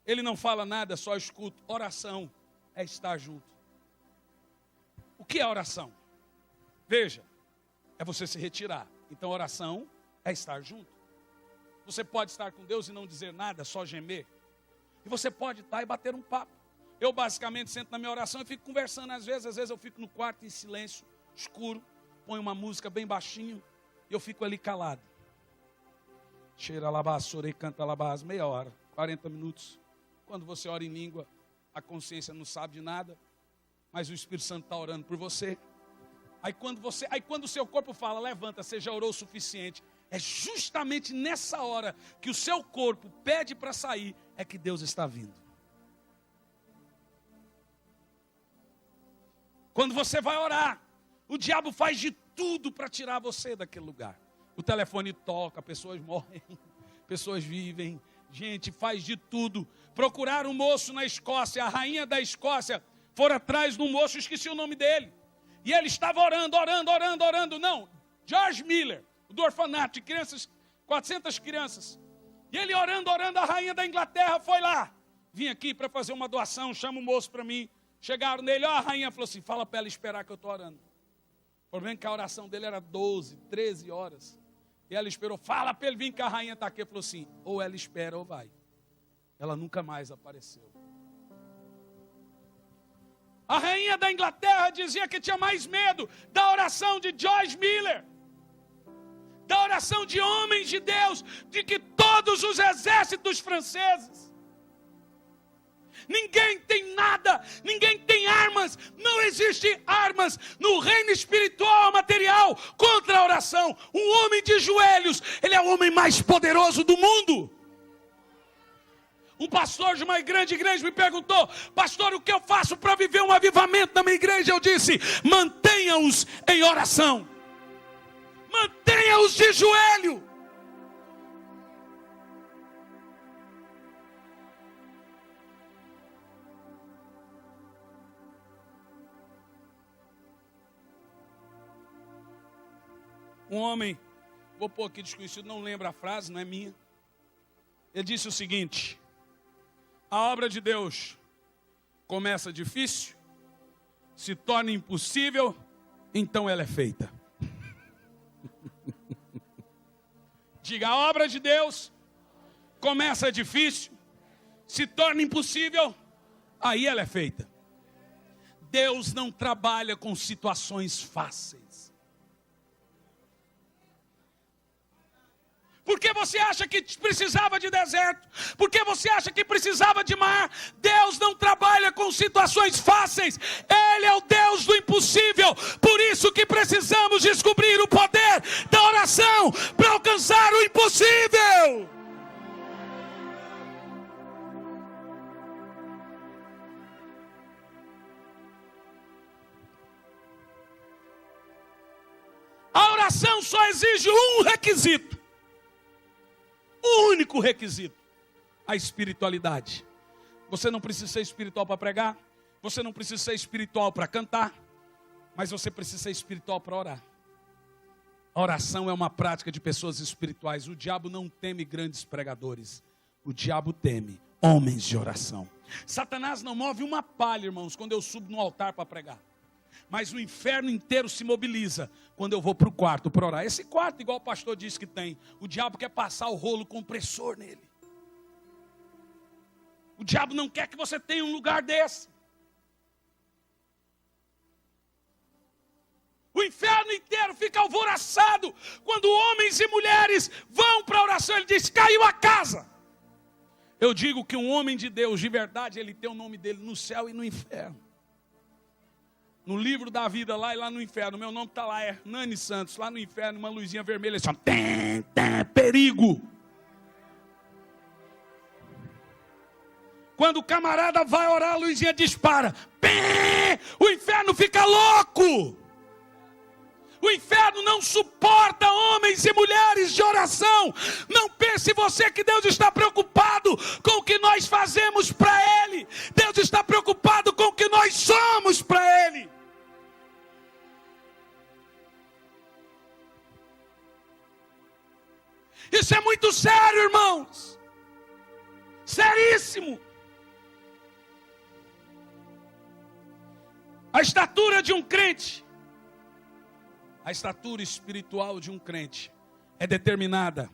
Ele não fala nada, só escuta. Oração é estar junto. O que é oração? Veja, é você se retirar. Então oração é estar junto. Você pode estar com Deus e não dizer nada, só gemer. E você pode estar e bater um papo. Eu basicamente sento na minha oração e fico conversando às vezes eu fico no quarto em silêncio, escuro, ponho uma música bem baixinho e eu fico ali calado. Cheira labás, chorei, canta labás, meia hora, 40 minutos. Quando você ora em língua, a consciência não sabe de nada, mas o Espírito Santo está orando por você. Aí quando o seu corpo fala, levanta, você já orou o suficiente. É justamente nessa hora que o seu corpo pede para sair, é que Deus está vindo. Quando você vai orar, o diabo faz de tudo para tirar você daquele lugar. O telefone toca, pessoas morrem, pessoas vivem, gente faz de tudo. Procuraram um moço na Escócia, a rainha da Escócia, foram atrás de um moço, esqueci o nome dele. E ele estava orando. Não, George Miller, do orfanato de crianças, 400 crianças. E ele orando, a rainha da Inglaterra foi lá. Vim aqui para fazer uma doação, chama o moço para mim. Chegaram nele, a rainha falou assim, fala para ela esperar que eu estou orando. O problema é que a oração dele era 12, 13 horas. E ela esperou, fala para ele vir que a rainha está aqui. Ele falou assim, ou ela espera ou vai. Ela nunca mais apareceu. A rainha da Inglaterra dizia que tinha mais medo da oração de George Miller, da oração de homens de Deus, de que todos os exércitos franceses. Ninguém tem nada, ninguém tem armas, não existe armas no reino espiritual, material, contra a oração. Um homem de joelhos, ele é o homem mais poderoso do mundo. Um pastor de uma grande igreja me perguntou: pastor, o que eu faço para viver um avivamento na minha igreja? Eu disse: mantenha-os em oração, mantenha-os de joelho. Um homem, vou pôr aqui desconhecido, não lembro a frase, não é minha. Ele disse o seguinte: a obra de Deus começa difícil, se torna impossível, então ela é feita. Diga: a obra de Deus começa difícil, se torna impossível, aí ela é feita. Deus não trabalha com situações fáceis. Por que você acha que precisava de deserto? Por que você acha que precisava de mar? Deus não trabalha com situações fáceis. Ele é o Deus do impossível. Por isso que precisamos descobrir o poder da oração para alcançar o impossível. A oração só exige um requisito. O único requisito: a espiritualidade. Você não precisa ser espiritual para pregar, você não precisa ser espiritual para cantar, mas você precisa ser espiritual para orar. A oração é uma prática de pessoas espirituais. O diabo não teme grandes pregadores, o diabo teme homens de oração. Satanás não move uma palha, irmãos, quando eu subo no altar para pregar. Mas o inferno inteiro se mobiliza quando eu vou para o quarto para orar. Esse quarto, igual o pastor disse que tem, o diabo quer passar o rolo compressor nele. O diabo não quer que você tenha um lugar desse. O inferno inteiro fica alvoroçado quando homens e mulheres vão para a oração. Ele diz: caiu a casa. Eu digo que um homem de Deus, de verdade, ele tem o nome dele no céu e no inferno. No livro da vida lá e lá no inferno, meu nome está lá, é Hernani Santos. Lá no inferno, uma luzinha vermelha, assim, perigo. Quando o camarada vai orar, a luzinha dispara. O inferno fica louco. O inferno não suporta homens e mulheres de oração. Não pense você que Deus está preocupado com o que nós fazemos para Ele. Deus está preocupado com o que nós somos para Ele. Isso é muito sério, irmãos. Seríssimo. A estatura de um crente, a estatura espiritual de um crente é determinada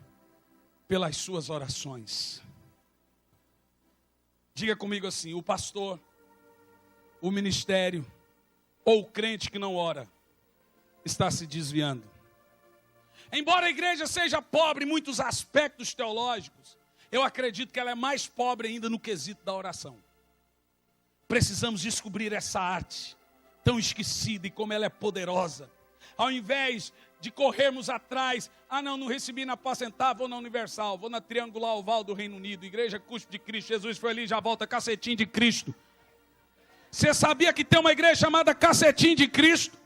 pelas suas orações. Diga comigo assim: o pastor, o ministério ou o crente que não ora está se desviando. Embora a igreja seja pobre em muitos aspectos teológicos, eu acredito que ela é mais pobre ainda no quesito da oração. Precisamos descobrir essa arte tão esquecida e como ela é poderosa. Ao invés de corrermos atrás, não recebi na Pacentar, vou na Universal, vou na Triangular Oval do Reino Unido, Igreja Cuspe de Cristo, Jesus foi ali, já volta, Cacetinho de Cristo. Você sabia que tem uma igreja chamada Cacetinho de Cristo?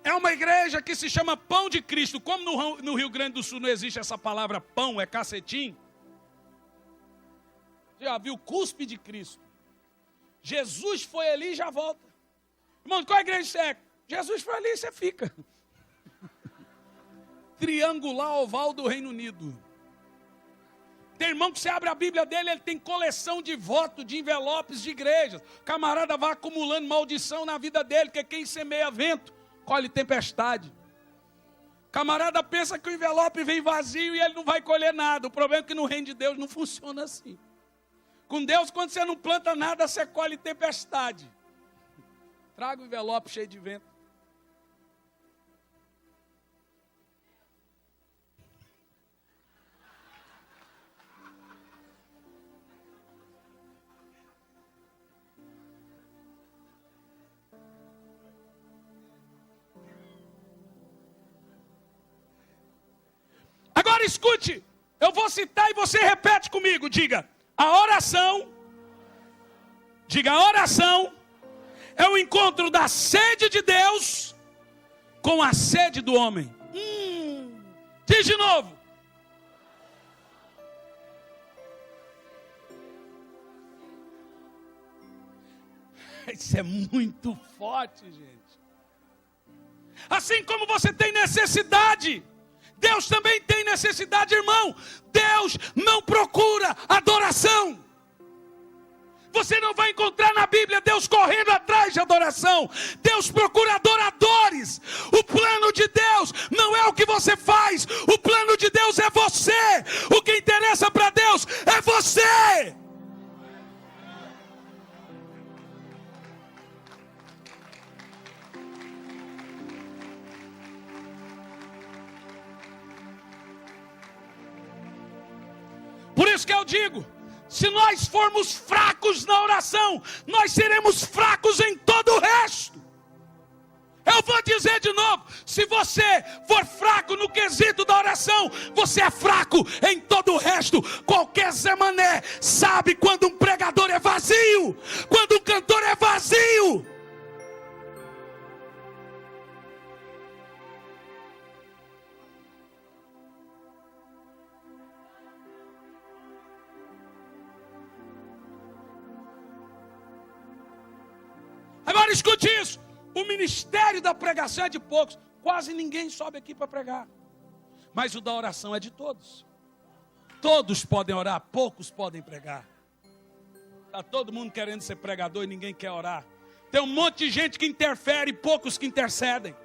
É uma igreja que se chama Pão de Cristo. Como no Rio Grande do Sul não existe essa palavra pão, é cacetim. Já viu? Cuspe de Cristo. Jesus foi ali e já volta. Irmão, qual igreja você é? Jesus foi ali e você fica. Triangular Oval do Reino Unido. Tem irmão que você abre a Bíblia dele, ele tem coleção de votos, de envelopes de igrejas. O camarada vai acumulando maldição na vida dele, porque quem semeia vento colhe tempestade. Camarada pensa que o envelope vem vazio e ele não vai colher nada. O problema é que no reino de Deus não funciona assim. Com Deus, quando você não planta nada, você colhe tempestade. Traga o envelope cheio de vento. Agora escute, eu vou citar e você repete comigo. Diga, a oração é o encontro da sede de Deus com a sede do homem. Diz de novo. Isso é muito forte, gente. Assim como você tem necessidade, Deus também tem necessidade, irmão. Deus não procura adoração. Você não vai encontrar na Bíblia Deus correndo atrás de adoração. Deus procura adoradores. O plano de Deus não é o que você faz. O plano de Deus é você. O que interessa para Deus é você. Por isso que eu digo, se nós formos fracos na oração, nós seremos fracos em todo o resto. Eu vou dizer de novo, se você for fraco no quesito da oração, você é fraco em todo o resto. Qualquer Zé Mané sabe quando um pregador é vazio, quando um cantor é vazio. Agora escute isso, o ministério da pregação é de poucos, quase ninguém sobe aqui para pregar, mas o da oração é de todos. Todos podem orar, poucos podem pregar. Está todo mundo querendo ser pregador e ninguém quer orar. Tem um monte de gente que interfere e poucos que intercedem.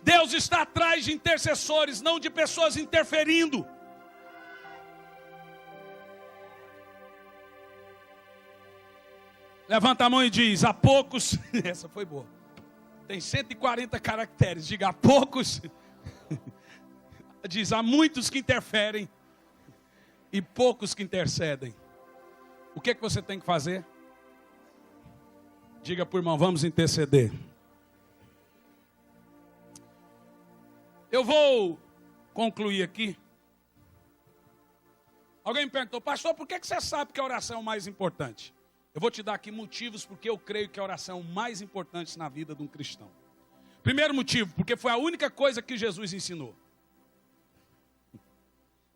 Deus está atrás de intercessores, não de pessoas interferindo. Levanta a mão e diz, há poucos, essa foi boa, tem 140 caracteres, diga, há poucos, diz, há muitos que interferem e poucos que intercedem. O que é que você tem que fazer? Diga para o irmão, vamos interceder. Eu vou concluir aqui. Alguém me perguntou, pastor, por que você sabe que a oração é o mais importante? Eu vou te dar aqui motivos porque eu creio que a oração é o mais importante na vida de um cristão. Primeiro motivo, porque foi a única coisa que Jesus ensinou.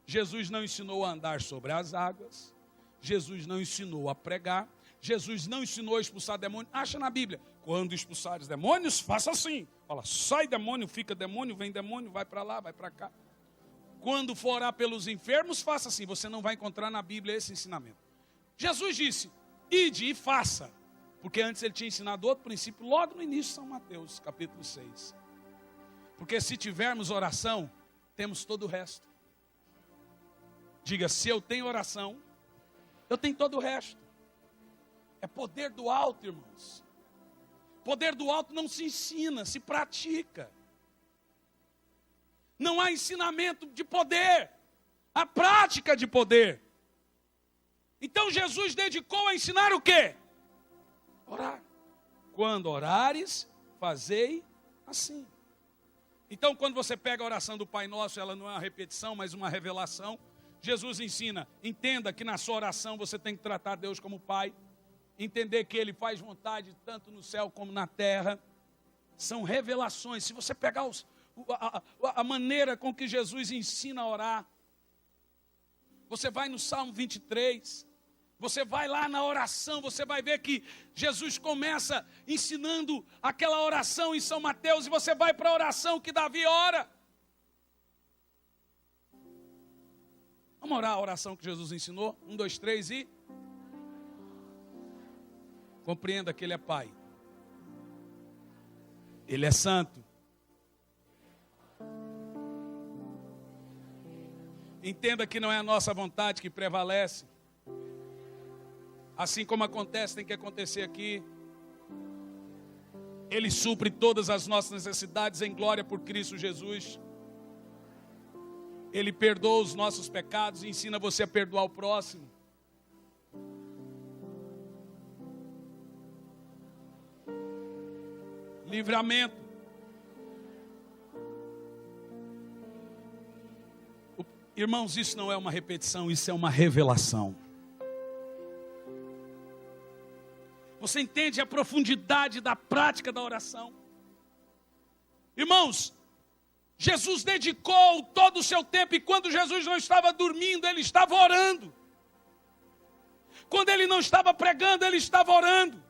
Jesus não ensinou a andar sobre as águas. Jesus não ensinou a pregar. Jesus não ensinou a expulsar demônio. Acha na Bíblia, quando expulsares demônios, faça assim. Fala, sai demônio, fica demônio, vem demônio, vai para lá, vai para cá. Quando for orar pelos enfermos, faça assim. Você não vai encontrar na Bíblia esse ensinamento. Jesus disse, ide e faça, porque antes ele tinha ensinado outro princípio, logo no início de São Mateus, capítulo 6. Porque se tivermos oração, temos todo o resto. Diga, se eu tenho oração, eu tenho todo o resto. É poder do alto, irmãos. Poder do alto não se ensina, se pratica. Não há ensinamento de poder, há prática de poder. Então Jesus dedicou a ensinar o quê? Orar. Quando orares, fazei assim. Então quando você pega a oração do Pai Nosso, ela não é uma repetição, mas uma revelação. Jesus ensina, entenda que na sua oração você tem que tratar Deus como Pai. Entender que Ele faz vontade tanto no céu como na terra. São revelações. Se você pegar a maneira com que Jesus ensina a orar, você vai no Salmo 23, você vai lá na oração, você vai ver que Jesus começa ensinando aquela oração em São Mateus, e você vai para a oração que Davi ora. Vamos orar a oração que Jesus ensinou? 1, 2, 3 e... Compreenda que Ele é Pai. Ele é Santo. Entenda que não é a nossa vontade que prevalece, Assim como acontece, tem que acontecer aqui. Ele supre todas as nossas necessidades em glória por Cristo Jesus. Ele perdoa os nossos pecados e ensina você a perdoar o próximo. Livramento. Irmãos, isso não é uma repetição, isso é uma revelação. Você entende a profundidade da prática da oração? Irmãos, Jesus dedicou todo o seu tempo, e quando Jesus não estava dormindo, ele estava orando. Quando ele não estava pregando, ele estava orando.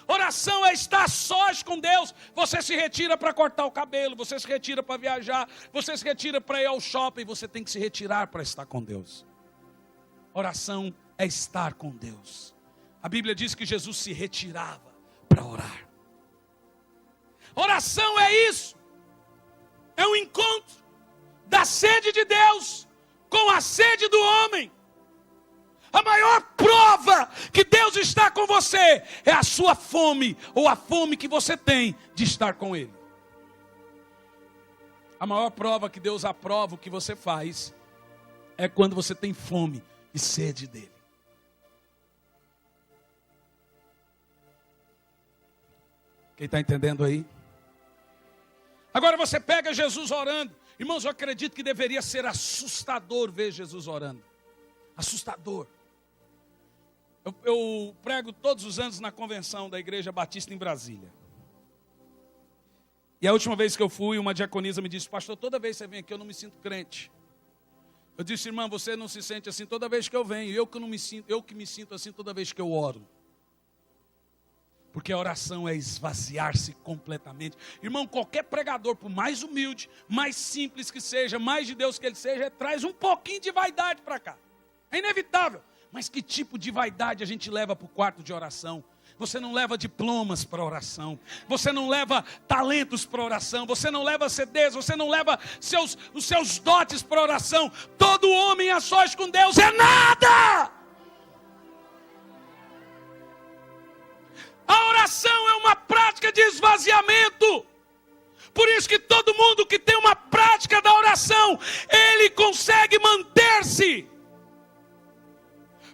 Oração é estar sós com Deus. Você se retira para cortar o cabelo, você se retira para viajar, você se retira para ir ao shopping, você tem que se retirar para estar com Deus. Oração é estar com Deus. A Bíblia diz que Jesus se retirava para orar. Oração é isso. É um encontro da sede de Deus com a sede do homem. A maior prova que Deus está com você é a sua fome, ou a fome que você tem de estar com Ele. A maior prova que Deus aprova o que você faz é quando você tem fome e sede dEle. Quem está entendendo aí? Agora você pega Jesus orando. Irmãos, eu acredito que deveria ser assustador ver Jesus orando. Assustador. Eu prego todos os anos na convenção da Igreja Batista em Brasília. E a última vez que eu fui, uma diaconisa me disse: pastor, toda vez que você vem aqui eu não me sinto crente. Eu disse: irmã, você não se sente assim toda vez que eu venho. Eu que me sinto assim toda vez que eu oro. Porque a oração é esvaziar-se completamente. Irmão, qualquer pregador, por mais humilde, mais simples que seja, mais de Deus que ele seja, traz um pouquinho de vaidade para cá. É inevitável. Mas que tipo de vaidade a gente leva para o quarto de oração? Você não leva diplomas para oração. Você não leva talentos para oração. Você não leva CDs. Você não leva os seus dotes para oração. Todo homem a sós com Deus é nada. A oração é uma prática de esvaziamento. Por isso que todo mundo que tem uma prática da oração, ele consegue manter-se.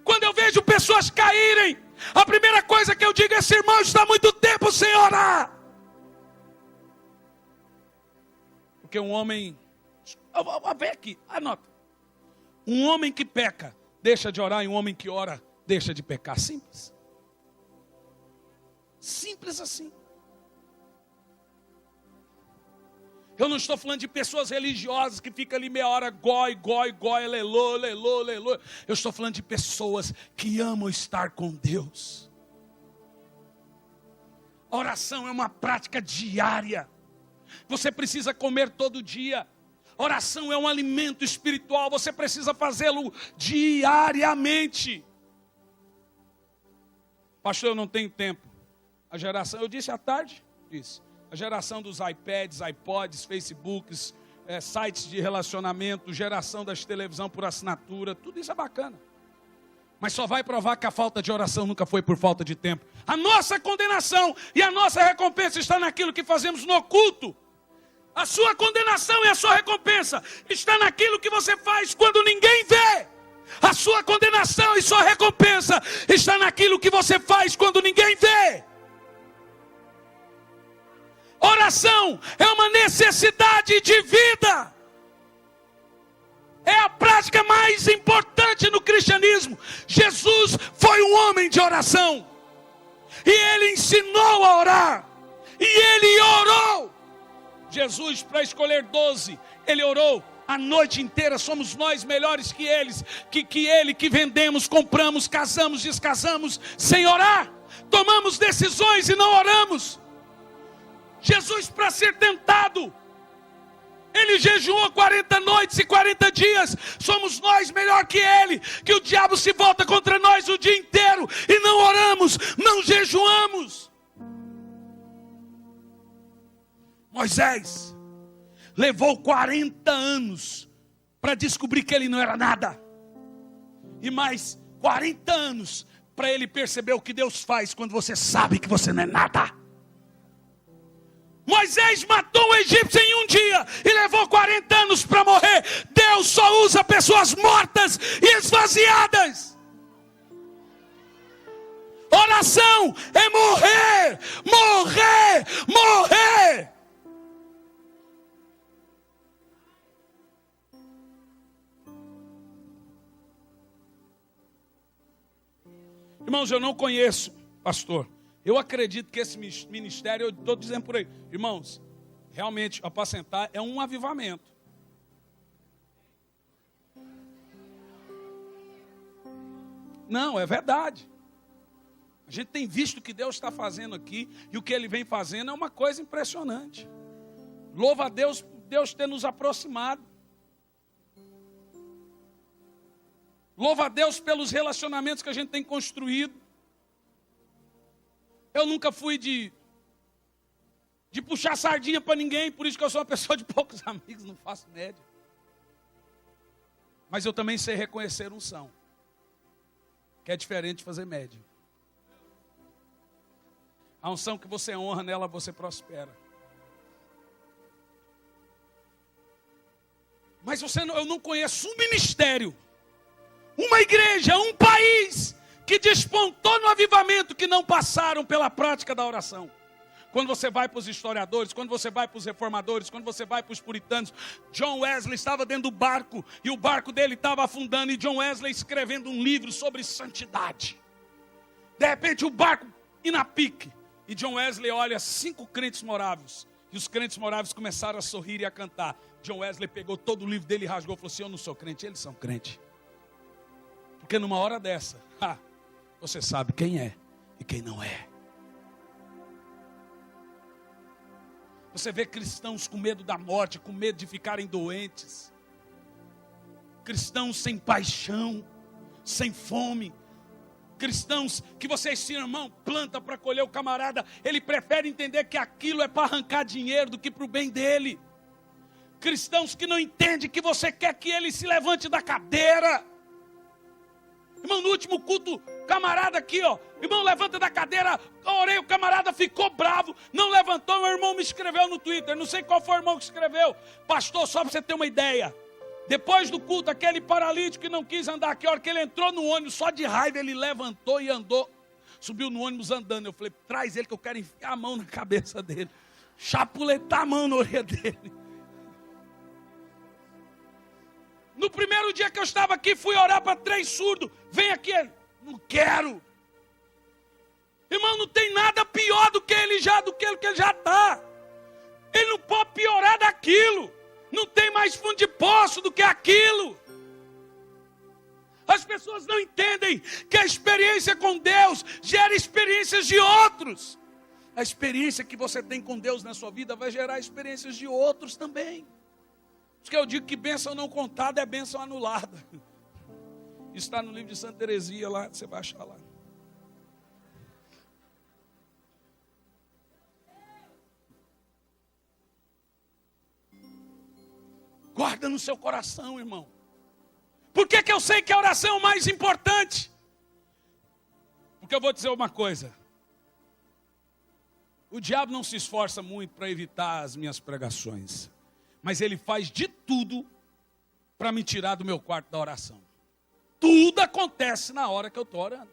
Quando eu vejo pessoas caírem, a primeira coisa que eu digo é: esse irmão está muito tempo sem orar. Porque um homem, vem aqui, anota. Um homem que peca, deixa de orar, e um homem que ora, deixa de pecar. Simples. Simples assim. Eu não estou falando de pessoas religiosas que ficam ali meia hora, goi, lelô. Eu estou falando de pessoas que amam estar com Deus. A oração é uma prática diária. Você precisa comer todo dia. Oração é um alimento espiritual. Você precisa fazê-lo diariamente. Pastor, eu não tenho tempo. A geração, eu disse à tarde, a geração dos iPads, iPods, Facebooks, sites de relacionamento, geração das televisão por assinatura, tudo isso é bacana. Mas só vai provar que a falta de oração nunca foi por falta de tempo. A nossa condenação e a nossa recompensa está naquilo que fazemos no oculto. A sua condenação e a sua recompensa está naquilo que você faz quando ninguém vê. A sua condenação e sua recompensa está naquilo que você faz quando ninguém vê. Oração é uma necessidade de vida. É a prática mais importante no cristianismo. Jesus foi um homem de oração. E ele ensinou a orar. E ele orou. Jesus, para escolher 12, ele orou a noite inteira. Somos nós melhores que eles, que vendemos, compramos, casamos, descasamos, sem orar. Tomamos decisões e não oramos. Jesus, para ser tentado, ele jejuou 40 noites e 40 dias. Somos nós melhor que ele, que o diabo se volta contra nós o dia inteiro e não oramos, não jejuamos. Moisés levou 40 anos para descobrir que ele não era nada, e mais 40 anos para ele perceber o que Deus faz quando você sabe que você não é nada. Moisés matou um egípcio em um dia e levou 40 anos para morrer. Deus só usa pessoas mortas e esvaziadas. Oração é morrer, morrer, morrer. Irmãos, eu não conheço, pastor. Eu acredito que esse ministério, eu estou dizendo por aí, irmãos, realmente apacentar é um avivamento. Não, é verdade. A gente tem visto o que Deus está fazendo aqui, e o que Ele vem fazendo é uma coisa impressionante. Louva a Deus por Deus ter nos aproximado. Louva a Deus pelos relacionamentos que a gente tem construído. Eu nunca fui de puxar sardinha para ninguém, por isso que eu sou uma pessoa de poucos amigos, não faço média. Mas eu também sei reconhecer unção, que é diferente de fazer média. A unção que você honra, nela você prospera. Mas eu não conheço um ministério, uma igreja, um país que despontou no avivamento que não passaram pela prática da oração. Quando você vai para os historiadores, quando você vai para os reformadores, quando você vai para os puritanos, John Wesley estava dentro do barco e o barco dele estava afundando, e John Wesley escrevendo um livro sobre santidade. De repente o barco ina pique, e John Wesley olha 5 crentes moráveis, e os crentes moráveis começaram a sorrir e a cantar. John Wesley pegou todo o livro dele e rasgou e falou assim: eu não sou crente, eles são crente. Porque numa hora dessa, você sabe quem é e quem não é. Você vê cristãos com medo da morte, com medo de ficarem doentes. Cristãos sem paixão, sem fome. Cristãos que você ensina, irmão, planta para colher. O camarada, ele prefere entender que aquilo é para arrancar dinheiro do que para o bem dele. Cristãos que não entendem que você quer que ele se levante da cadeira. Irmão, no último culto, camarada aqui, ó, irmão, levanta da cadeira, orei, o camarada ficou bravo, não levantou, meu irmão me escreveu no Twitter, não sei qual foi o irmão que escreveu, pastor, só para você ter uma ideia, depois do culto, aquele paralítico que não quis andar aqui, a hora que ele entrou no ônibus, só de raiva, ele levantou e andou, subiu no ônibus andando. Eu falei: traz ele que eu quero enfiar a mão na cabeça dele, chapuletar a mão na orelha dele. No primeiro dia que eu estava aqui, fui orar para 3 surdos. Vem aqui, ele: não quero. Irmão, não tem nada pior do que ele já está. Ele não pode piorar daquilo. Não tem mais fundo de poço do que aquilo. As pessoas não entendem que a experiência com Deus gera experiências de outros. A experiência que você tem com Deus na sua vida vai gerar experiências de outros também. Por isso que eu digo que bênção não contada é bênção anulada. Isso está no livro de Santa Teresia, lá, você vai achar lá. Guarda no seu coração, irmão. Por que eu sei que a oração é o mais importante? Porque eu vou dizer uma coisa. O diabo não se esforça muito para evitar as minhas pregações. Mas ele faz de tudo para me tirar do meu quarto da oração. Tudo acontece na hora que eu estou orando.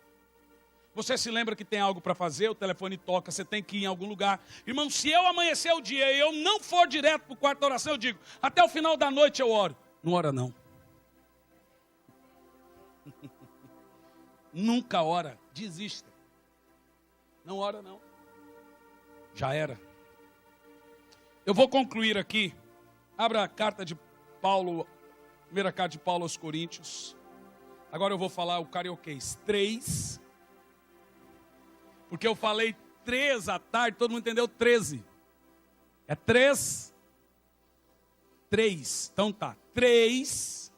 Você se lembra que tem algo para fazer, o telefone toca, você tem que ir em algum lugar. Irmão, se eu amanhecer o dia e eu não for direto para o quarto da oração, eu digo: até o final da noite eu oro. Não ora não. Nunca ora, desista. Não ora não. Já era. Eu vou concluir aqui. Abra a carta de Paulo, primeira carta de Paulo aos Coríntios. Agora eu vou falar o carioquês. 3. Porque eu falei 3 à tarde, todo mundo entendeu 13. É 3. 3. Então tá. 3.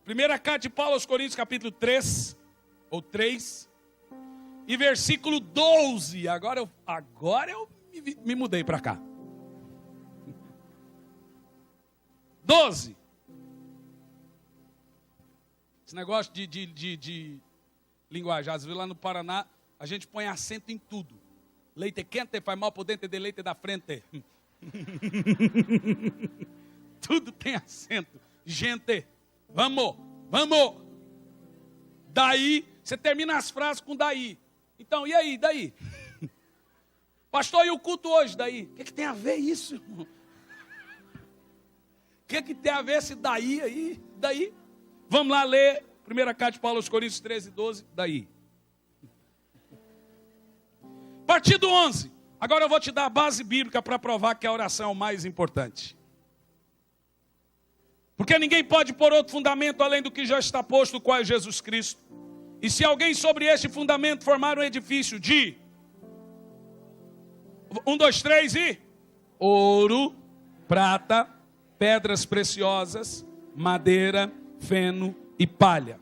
Primeira carta de Paulo aos Coríntios, capítulo 3. Ou 3. E versículo 12. Agora eu me mudei para cá. 12. Esse negócio de linguajar, às vezes lá no Paraná, a gente põe acento em tudo. Leite quente faz mal por dentro de leite da frente. Tudo tem acento. Gente, vamos. Daí, você termina as frases com daí. Então, e aí, daí? Pastor, e o culto hoje, daí? O que tem a ver isso, irmão? O que tem a ver esse daí aí? Daí? Vamos lá ler, primeira carta de Paulo aos Coríntios 13, 12, daí. Partido 11. Agora eu vou te dar a base bíblica para provar que a oração é o mais importante. Porque ninguém pode pôr outro fundamento além do que já está posto, qual é Jesus Cristo. E se alguém sobre este fundamento formar um edifício de 1, 2, 3 e ouro, prata, pedras preciosas, madeira, feno e palha.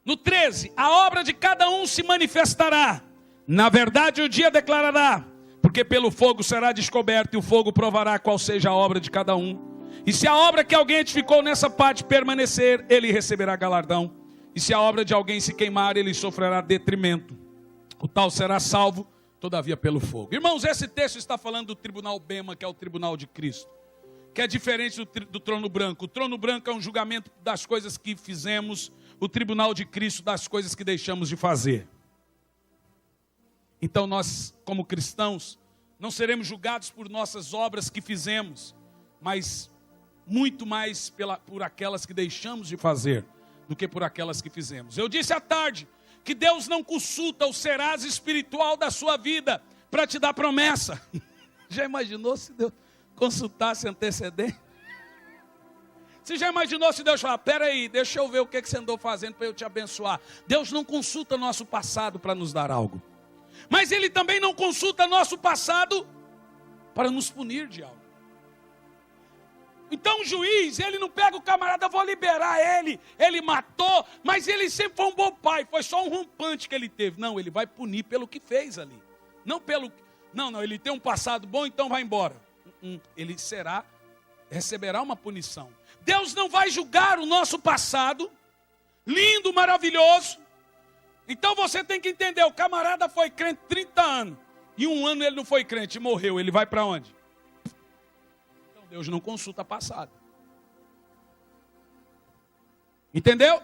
No 13, a obra de cada um se manifestará. Na verdade o dia declarará, porque pelo fogo será descoberto e o fogo provará qual seja a obra de cada um. E se a obra que alguém edificou nessa parte permanecer, ele receberá galardão. E se a obra de alguém se queimar, ele sofrerá detrimento. O tal será salvo, todavia pelo fogo. Irmãos, esse texto está falando do tribunal Bema, que é o tribunal de Cristo, que é diferente do trono branco. O trono branco é um julgamento das coisas que fizemos, o tribunal de Cristo das coisas que deixamos de fazer. Então nós, como cristãos, não seremos julgados por nossas obras que fizemos, mas muito mais por aquelas que deixamos de fazer do que por aquelas que fizemos. Eu disse à tarde que Deus não consulta o serás espiritual da sua vida para te dar promessa. Já imaginou se Deus consultasse antecedente? Você já imaginou se Deus falar, peraí, deixa eu ver o que você andou fazendo para eu te abençoar. Deus não consulta nosso passado para nos dar algo. Mas Ele também não consulta nosso passado para nos punir de algo. Então o juiz, ele não pega o camarada, vou liberar ele matou, mas ele sempre foi um bom pai, foi só um rompante que ele teve. Não, ele vai punir pelo que fez ali. Não, ele tem um passado bom, então vai embora. Ele receberá uma punição. Deus não vai julgar o nosso passado, lindo, maravilhoso. Então você tem que entender, o camarada foi crente 30 anos, e 1 ano ele não foi crente e morreu, ele vai para onde? Então Deus não consulta passado. Entendeu?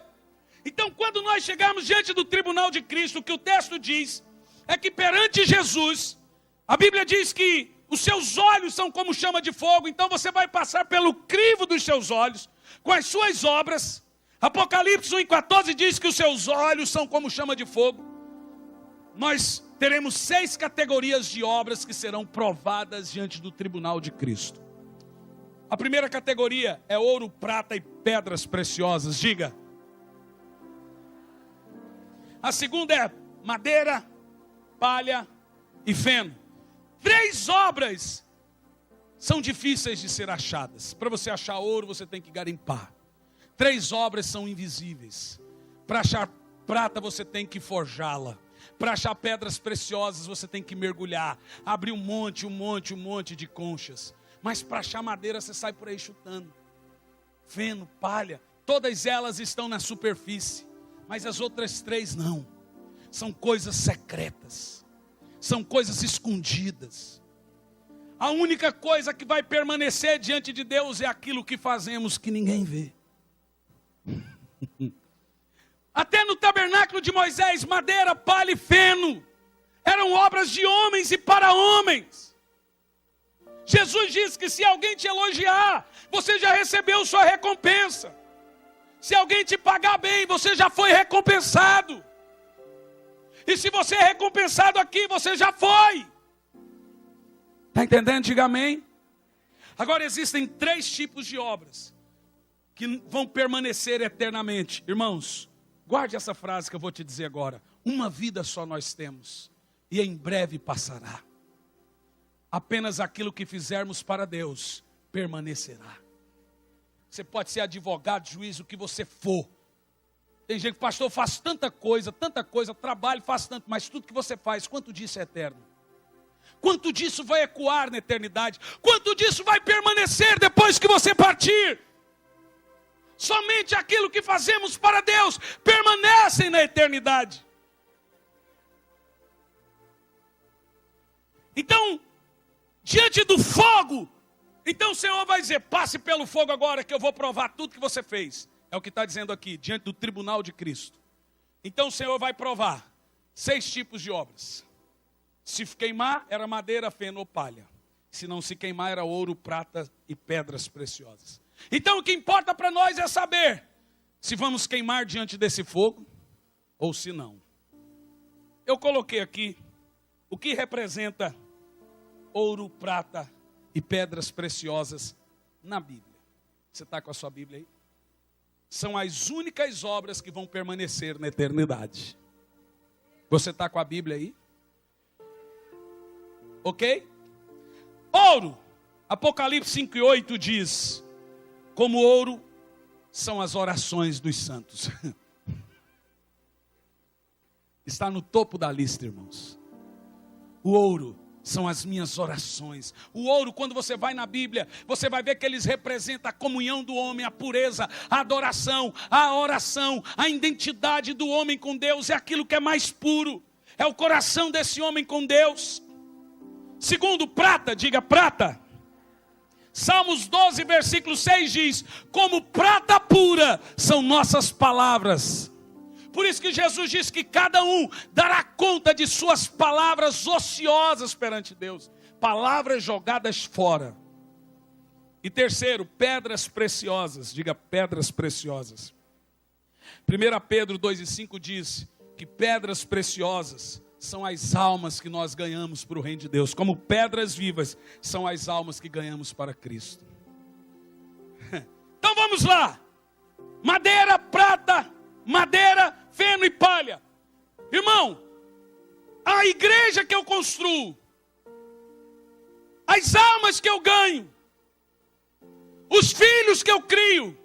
Então quando nós chegarmos diante do tribunal de Cristo, o que o texto diz, é que perante Jesus, a Bíblia diz que os seus olhos são como chama de fogo, então você vai passar pelo crivo dos seus olhos, com as suas obras. Apocalipse 1,14 diz que os seus olhos são como chama de fogo. Nós teremos 6 categorias de obras que serão provadas diante do tribunal de Cristo. A primeira categoria é ouro, prata e pedras preciosas, diga. A segunda é madeira, palha e feno. 3 obras são difíceis de ser achadas. Para você achar ouro, você tem que garimpar. 3 obras são invisíveis. Para achar prata, você tem que forjá-la. Para achar pedras preciosas, você tem que mergulhar. Abrir um monte de conchas. Mas para achar madeira, você sai por aí chutando. Feno, palha, todas elas estão na superfície. Mas as outras 3 não. São coisas secretas. São coisas escondidas. A única coisa que vai permanecer diante de Deus é aquilo que fazemos que ninguém vê. Até no tabernáculo de Moisés, madeira, palha e feno eram obras de homens e para homens. Jesus disse que se alguém te elogiar, você já recebeu sua recompensa. Se alguém te pagar bem, você já foi recompensado. E se você é recompensado aqui, você já foi. Está entendendo? Diga amém. Agora existem 3 tipos de obras que vão permanecer eternamente. Irmãos, guarde essa frase que eu vou te dizer agora. Uma vida só nós temos, e em breve passará. Apenas aquilo que fizermos para Deus permanecerá. Você pode ser advogado, juiz, o que você for. Tem gente que, pastor, eu faço tanta coisa, trabalho, faço tanto, mas tudo que você faz, quanto disso é eterno? Quanto disso vai ecoar na eternidade? Quanto disso vai permanecer depois que você partir? Somente aquilo que fazemos para Deus permanece na eternidade. Então, diante do fogo, então o Senhor vai dizer, passe pelo fogo agora que eu vou provar tudo que você fez. É o que está dizendo aqui, diante do tribunal de Cristo. Então o Senhor vai provar 6 tipos de obras. Se queimar, era madeira, feno ou palha. Se não se queimar, era ouro, prata e pedras preciosas. Então o que importa para nós é saber se vamos queimar diante desse fogo ou se não. Eu coloquei aqui o que representa ouro, prata e pedras preciosas na Bíblia. Você está com a sua Bíblia aí? São as únicas obras que vão permanecer na eternidade. Você está com a Bíblia aí? Ok? Ouro. Apocalipse 5:8 diz, como ouro são as orações dos santos. Está no topo da lista, irmãos. O ouro são as minhas orações. O ouro, quando você vai na Bíblia, você vai ver que eles representam a comunhão do homem, a pureza, a adoração, a oração, a identidade do homem com Deus. É aquilo que é mais puro. É o coração desse homem com Deus. Segundo, prata, diga prata. Salmos 12, versículo 6 diz, como prata pura são nossas palavras. Por isso que Jesus diz que cada um dará conta de suas palavras ociosas perante Deus. Palavras jogadas fora. E terceiro, pedras preciosas. Diga pedras preciosas. 1 Pedro 2:5 diz que pedras preciosas são as almas que nós ganhamos para o reino de Deus. Como pedras vivas são as almas que ganhamos para Cristo. Então vamos lá. Madeira, prata, madeira, feno e palha. Irmão, a igreja que eu construo, as almas que eu ganho, os filhos que eu crio,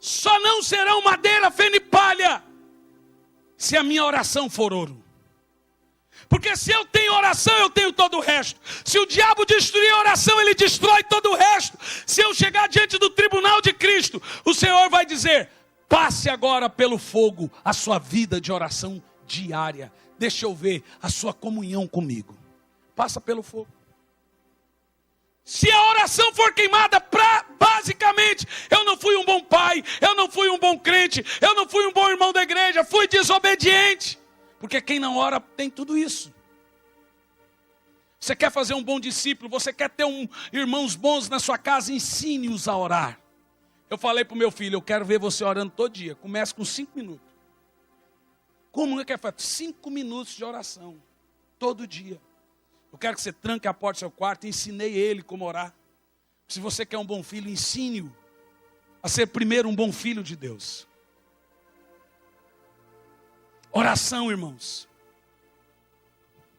só não serão madeira, feno e palha, se a minha oração for ouro. Porque se eu tenho oração, eu tenho todo o resto. Se o diabo destruir a oração, ele destrói todo o resto. Se eu chegar diante do tribunal de Cristo, o Senhor vai dizer, passe agora pelo fogo a sua vida de oração diária. Deixa eu ver a sua comunhão comigo. Passa pelo fogo. Se a oração for queimada, basicamente, eu não fui um bom pai, eu não fui um bom crente, eu não fui um bom irmão da igreja, fui desobediente. Porque quem não ora tem tudo isso. Você quer fazer um bom discípulo, você quer ter irmãos bons na sua casa, ensine-os a orar. Eu falei para o meu filho, eu quero ver você orando todo dia. Comece com 5 minutos. Como é que é feito? 5 minutos de oração, todo dia. Eu quero que você tranque a porta do seu quarto e ensinei ele como orar. Se você quer um bom filho, ensine-o a ser primeiro um bom filho de Deus. Oração, irmãos,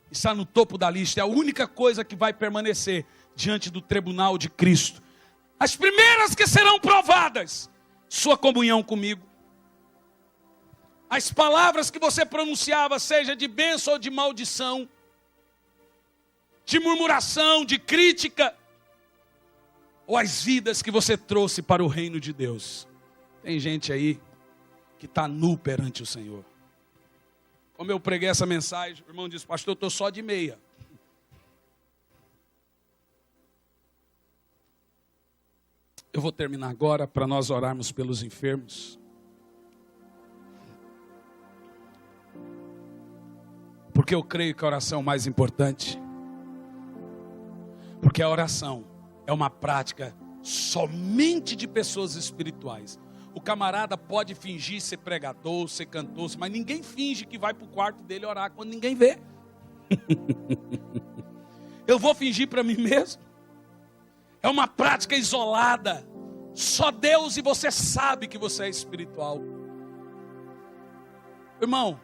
está no topo da lista. É a única coisa que vai permanecer diante do tribunal de Cristo. As primeiras que serão provadas, sua comunhão comigo. As palavras que você pronunciava, seja de bênção ou de maldição, de murmuração, de crítica, ou as vidas que você trouxe para o reino de Deus. Tem gente aí que está nu perante o Senhor. Como eu preguei essa mensagem, o irmão disse, pastor, eu estou só de meia. Eu vou terminar agora para nós orarmos pelos enfermos. Porque eu creio que a oração é o mais importante. Porque a oração é uma prática somente de pessoas espirituais. O camarada pode fingir ser pregador, ser cantor, mas ninguém finge que vai para o quarto dele orar quando ninguém vê. Eu vou fingir para mim mesmo? É uma prática isolada. Só Deus e você sabe que você é espiritual. Irmão,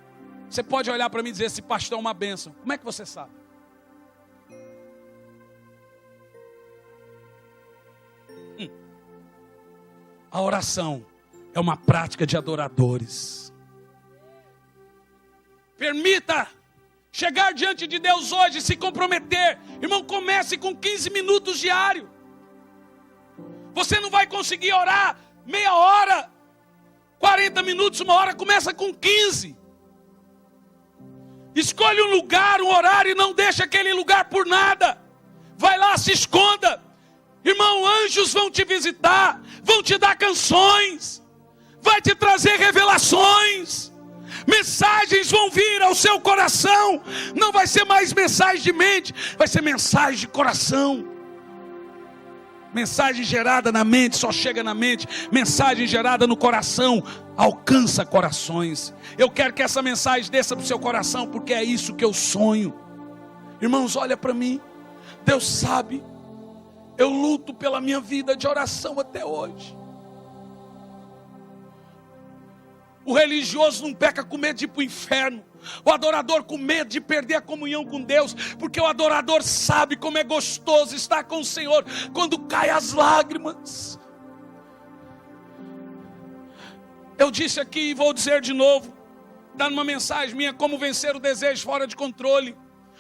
você pode olhar para mim e dizer, esse pastor é uma bênção. Como é que você sabe? A oração é uma prática de adoradores. Permita chegar diante de Deus hoje, se comprometer. Irmão, comece com 15 minutos diário. Você não vai conseguir orar meia hora 40 minutos, 1 hora, começa com 15. Escolhe um lugar, um horário e não deixa aquele lugar por nada. Vai lá, se esconda. Irmão, anjos vão te visitar, vão te dar canções, vai te trazer revelações. Mensagens vão vir ao seu coração. Não vai ser mais mensagem de mente, vai ser mensagem de coração. Mensagem gerada na mente só chega na mente. Mensagem gerada no coração alcança corações. Eu quero que essa mensagem desça para o seu coração, porque é isso que eu sonho. Irmãos, olha para mim. Deus sabe, eu luto pela minha vida de oração até hoje. O religioso não peca com medo de ir para o inferno. O adorador com medo de perder a comunhão com Deus, porque o adorador sabe como é gostoso estar com o Senhor quando caem as lágrimas. Eu disse aqui e vou dizer de novo, dando uma mensagem minha, como vencer o desejo fora de controle.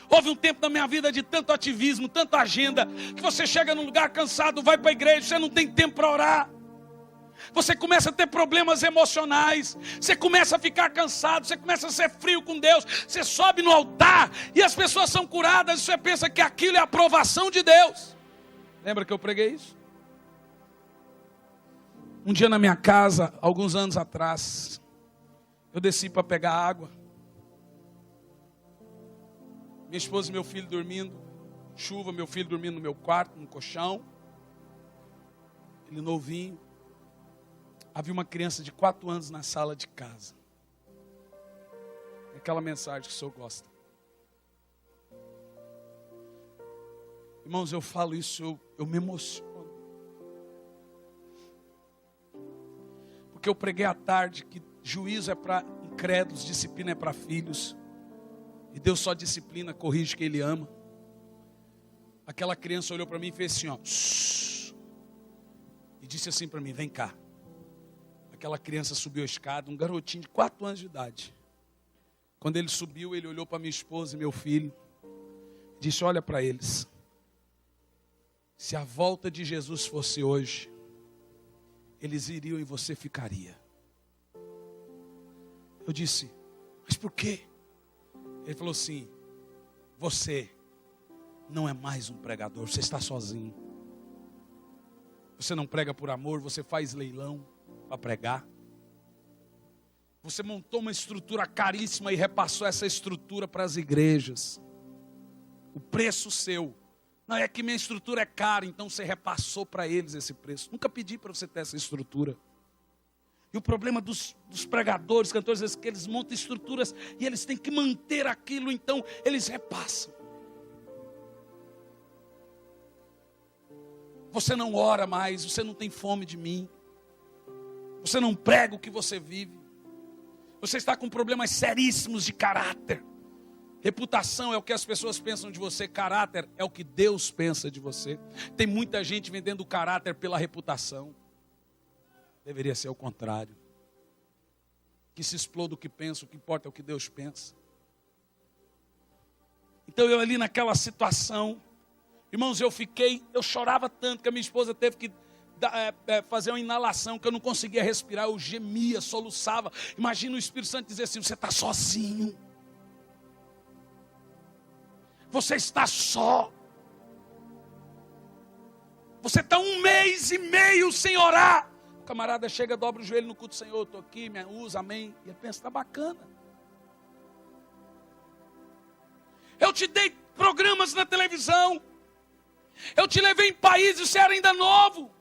Houve um tempo na minha vida de tanto ativismo, tanta agenda, que você chega num lugar cansado, vai para a igreja, você não tem tempo para orar. Você começa a ter problemas emocionais, você começa a ficar cansado, você começa a ser frio com Deus, você sobe no altar e as pessoas são curadas e você pensa que aquilo é a aprovação de Deus. Lembra que eu preguei isso? Um dia na minha casa, alguns anos atrás, eu desci para pegar água. Minha esposa e meu filho dormindo, chuva, meu filho dormindo no meu quarto, no colchão, ele novinho. Havia uma criança de 4 anos na sala de casa. Aquela mensagem que o senhor gosta. Irmãos, eu falo isso, eu me emociono. Porque eu preguei à tarde que juízo é para incrédulos, disciplina é para filhos. E Deus só disciplina, corrige quem Ele ama. Aquela criança olhou para mim e fez assim, ó. E disse assim para mim, vem cá. Aquela criança subiu a escada, um garotinho de 4 anos de idade. Quando ele subiu, ele olhou para minha esposa e meu filho. Disse, olha para eles. Se a volta de Jesus fosse hoje, eles iriam e você ficaria. Eu disse, mas por quê? Ele falou assim, você não é mais um pregador, você está sozinho. Você não prega por amor, você faz leilão para pregar. Você montou uma estrutura caríssima e repassou essa estrutura para as igrejas. O preço seu. Não é que minha estrutura é cara, então você repassou para eles esse preço. Nunca pedi para você ter essa estrutura. E o problema dos pregadores, cantores, é que eles montam estruturas e eles têm que manter aquilo, então eles repassam. Você não ora mais, você não tem fome de mim. Você não prega o que você vive. Você está com problemas seríssimos de caráter. Reputação é o que as pessoas pensam de você. Caráter é o que Deus pensa de você. Tem muita gente vendendo caráter pela reputação. Deveria ser o contrário. Que se exploda o que pensa, o que importa é o que Deus pensa. Então eu ali naquela situação, irmãos, eu chorava tanto que a minha esposa teve que fazer uma inalação, que eu não conseguia respirar, eu gemia, soluçava. Imagina o Espírito Santo dizer assim, você está sozinho. Você está só. Você está 1 mês e meio sem orar. O camarada chega, dobra o joelho no culto, Senhor, eu estou aqui, me usa, amém. E ele pensa, está bacana. Eu te dei programas na televisão. Eu te levei em países, você era ainda novo.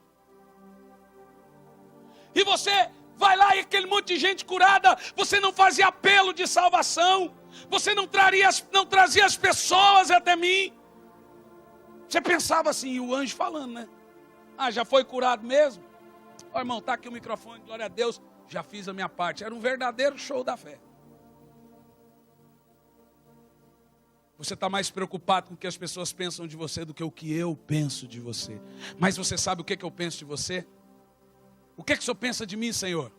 E você vai lá e aquele monte de gente curada, você não fazia apelo de salvação. Você não trazia as pessoas até mim. Você pensava assim, e o anjo falando, né? Ah, já foi curado mesmo? Ó, irmão, tá aqui o microfone, glória a Deus. Já fiz a minha parte. Era um verdadeiro show da fé. Você está mais preocupado com o que as pessoas pensam de você do que o que eu penso de você. Mas você sabe o que eu penso de você? O que o Senhor pensa de mim, Senhor?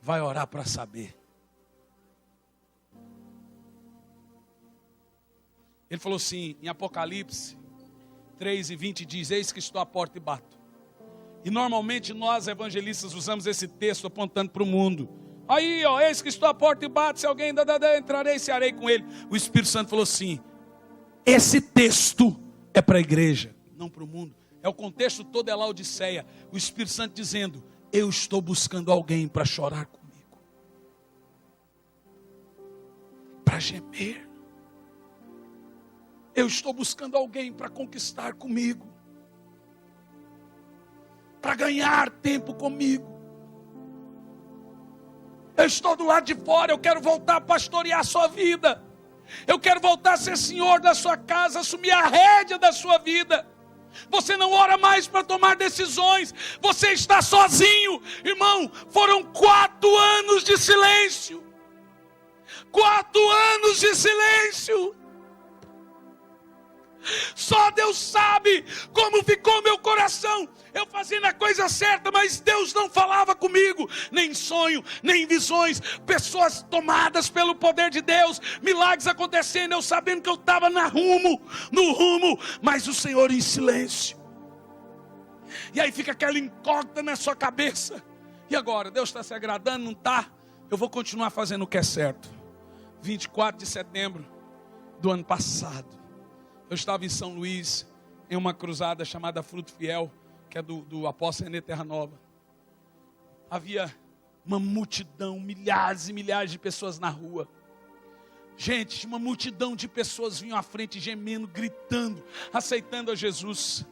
Vai orar para saber. Ele falou assim, em Apocalipse 3:20 diz, eis que estou à porta e bato. E normalmente nós evangelistas usamos esse texto apontando para o mundo. Aí, ó, eis que estou à porta e bato, se alguém entrarei e cearei com ele. O Espírito Santo falou assim: esse texto é para a igreja, não para o mundo. É o contexto todo, é Laodiceia. O Espírito Santo dizendo: eu estou buscando alguém para chorar comigo, para gemer. Eu estou buscando alguém para conquistar comigo, para ganhar tempo comigo. Eu estou do lado de fora, eu quero voltar a pastorear a sua vida. Eu quero voltar a ser senhor da sua casa, assumir a rédea da sua vida. Você não ora mais para tomar decisões, você está sozinho. Irmão, foram 4 anos de silêncio. 4 anos de silêncio. Só Deus sabe como ficou meu coração. Eu fazendo a coisa certa, mas Deus não falava comigo, nem em sonho, nem em visões. Pessoas tomadas pelo poder de Deus, milagres acontecendo, eu sabendo que eu estava no rumo, mas o Senhor em silêncio. E aí fica aquela incógnita na sua cabeça. E agora, Deus está se agradando, não está? Eu vou continuar fazendo o que é certo. 24 de setembro do ano passado, eu estava em São Luís, em uma cruzada chamada Fruto Fiel, que é do apóstolo René Terra Nova. Havia uma multidão, milhares e milhares de pessoas na rua. Gente, uma multidão de pessoas vinham à frente gemendo, gritando, aceitando a Jesus.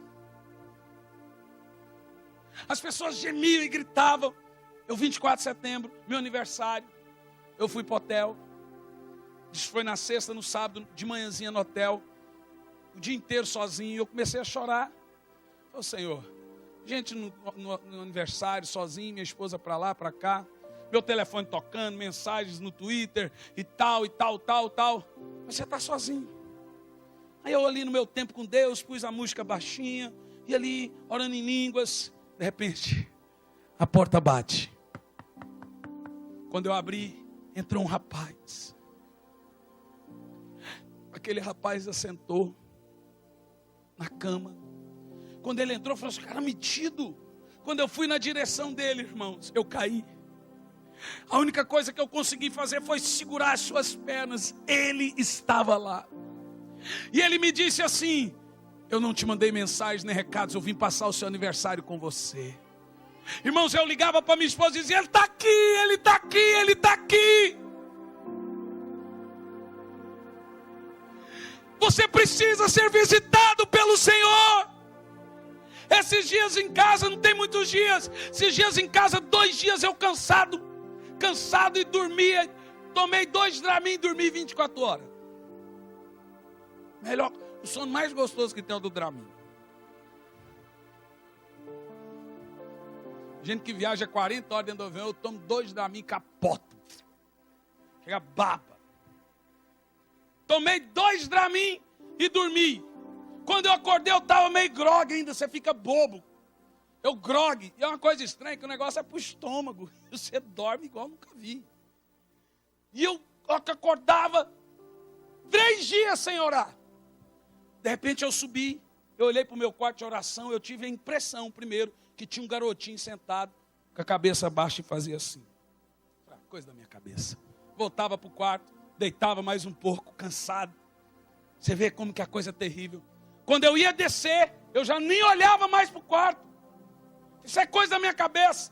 As pessoas gemiam e gritavam. Eu 24 de setembro, meu aniversário, eu fui para o hotel. Isso foi na sexta, no sábado, de manhãzinha no hotel. O dia inteiro sozinho, eu comecei a chorar. Ô Senhor, gente no aniversário, sozinho, minha esposa para lá, para cá, meu telefone tocando, mensagens no Twitter, e tal. Mas você está sozinho. Aí eu ali no meu tempo com Deus, pus a música baixinha, e ali, orando em línguas, de repente, a porta bate. Quando eu abri, entrou um rapaz. Aquele rapaz assentou na cama. Quando ele entrou, eu falei assim: cara metido. Quando eu fui na direção dele, irmãos, eu caí. A única coisa que eu consegui fazer foi segurar as suas pernas. Ele estava lá. E ele me disse assim: eu não te mandei mensagens nem recados, eu vim passar o seu aniversário com você. Irmãos, eu ligava para minha esposa e dizia: ele está aqui, ele está aqui, ele está aqui. Você precisa ser visitado pelo Senhor. Esses dias em casa, não tem muitos dias. Esses dias em casa, 2 dias eu cansado e dormia. Tomei 2 Dramin e dormi 24 horas. Melhor, o sono mais gostoso que tem é o do Dramin. Gente que viaja 40 horas dentro do avião, eu tomo 2 Dramin e capoto. Chega baba. Tomei 2 Dramin e dormi. Quando eu acordei, eu estava meio grogue ainda. Você fica bobo. Eu grogue. E é uma coisa estranha, que o negócio é para o estômago. Você dorme igual nunca vi. E eu acordava 3 dias sem orar. De repente eu subi. Eu olhei para o meu quarto de oração. Eu tive a impressão, primeiro, que tinha um garotinho sentado, com a cabeça baixa e fazia assim. Coisa da minha cabeça. Voltava para o quarto. Deitava mais um pouco, cansado. Você vê como que a coisa é terrível. Quando eu ia descer, eu já nem olhava mais para o quarto. Isso é coisa da minha cabeça.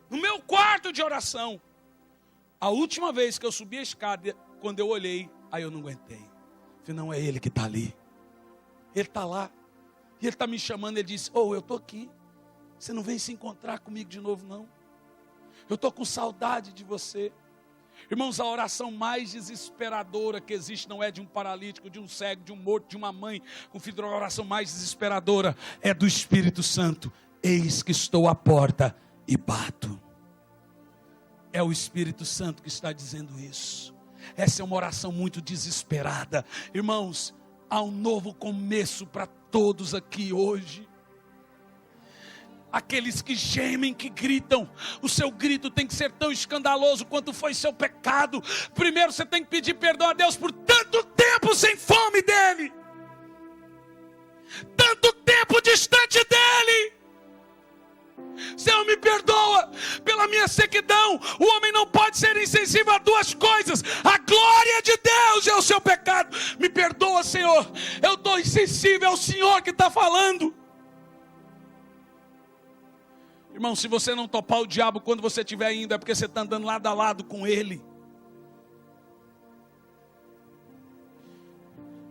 No meu quarto de oração, a última vez que eu subi a escada, quando eu olhei, aí eu não aguentei. Falei: não é ele que está ali. Ele está lá. E ele está me chamando. Ele disse: eu estou aqui. Você não vem se encontrar comigo de novo, não? Eu estou com saudade de você. Irmãos, a oração mais desesperadora que existe não é de um paralítico, de um cego, de um morto, de uma mãe com filho. A oração mais desesperadora é do Espírito Santo. Eis que estou à porta e bato. É o Espírito Santo que está dizendo isso. Essa é uma oração muito desesperada. Irmãos, há um novo começo para todos aqui hoje. Aqueles que gemem, que gritam, o seu grito tem que ser tão escandaloso quanto foi seu pecado. Primeiro você tem que pedir perdão a Deus por tanto tempo sem fome dEle, tanto tempo distante dEle. Senhor, me perdoa pela minha sequidão. O homem não pode ser insensível a duas coisas: a glória de Deus e ao seu pecado. Me perdoa, Senhor, eu estou insensível, é o Senhor que está falando. Irmão, se você não topar o diabo quando você estiver indo, é porque você está andando lado a lado com ele.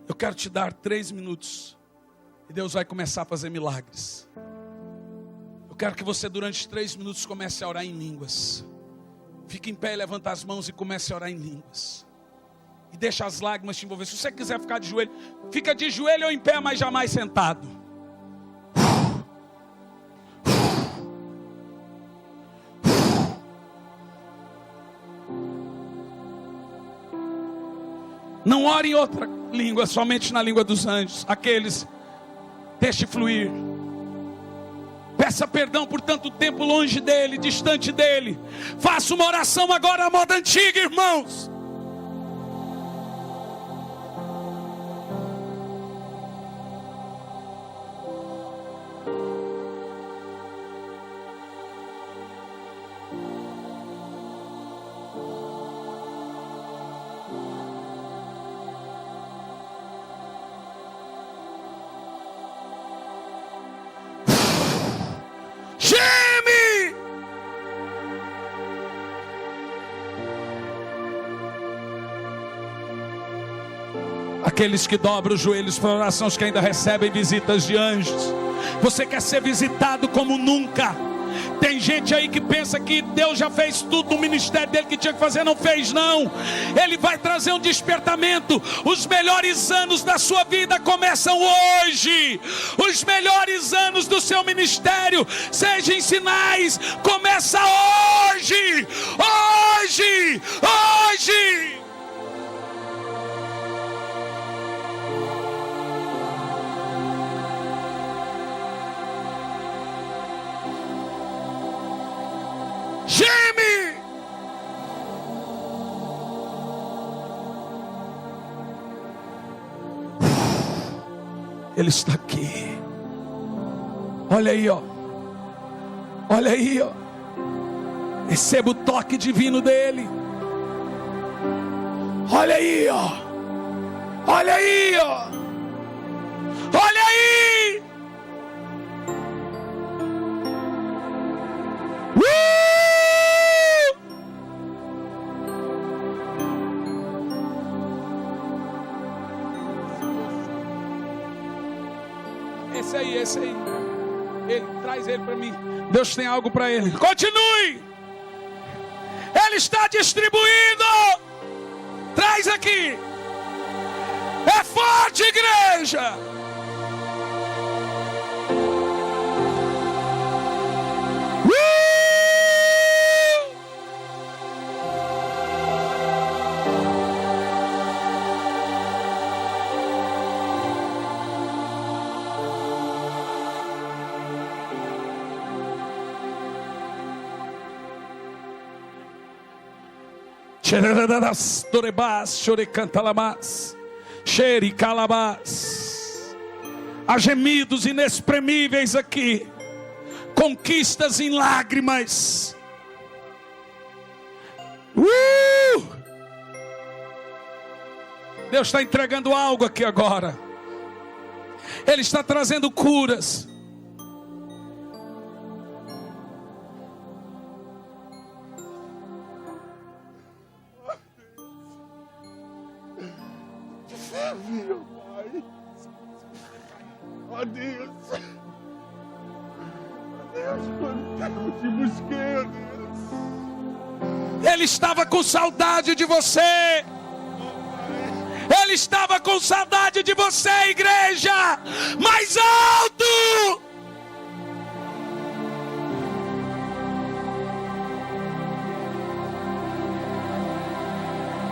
Eu quero te dar 3 minutos e Deus vai começar a fazer milagres. Eu quero que você durante 3 minutos comece a orar em línguas. Fique em pé, levanta as mãos e comece a orar em línguas. E deixa as lágrimas te envolver. Se você quiser ficar de joelho, fica de joelho ou em pé, mas jamais sentado. Não ore em outra língua, somente na língua dos anjos. Aqueles, deixe fluir. Peça perdão por tanto tempo longe dele, distante dele. Faça uma oração agora à moda antiga, irmãos. Aqueles que dobram os joelhos para oração, os que ainda recebem visitas de anjos. Você quer ser visitado como nunca. Tem gente aí que pensa que Deus já fez tudo, o ministério dele que tinha que fazer, não fez não. Ele vai trazer um despertamento. Os melhores anos da sua vida começam hoje. Os melhores anos do seu ministério, seja em sinais, começa hoje. Hoje, hoje. Geme! Ele está aqui. Olha aí, ó. Olha aí, ó. Receba o toque divino dele. Olha aí, ó. Olha aí, ó. Olha aí. Esse aí. Traz ele para mim. Deus tem algo para ele. Continue. Ele está distribuindo. Traz aqui. É forte, igreja. Há gemidos inexprimíveis aqui, conquistas em lágrimas. Deus está entregando algo aqui agora. Ele está trazendo curas. Meu Pai, ó Deus, quanto tempo eu te busquei, ó Deus. Ele estava com saudade de você. Ele estava com saudade de você, igreja. Mais alto.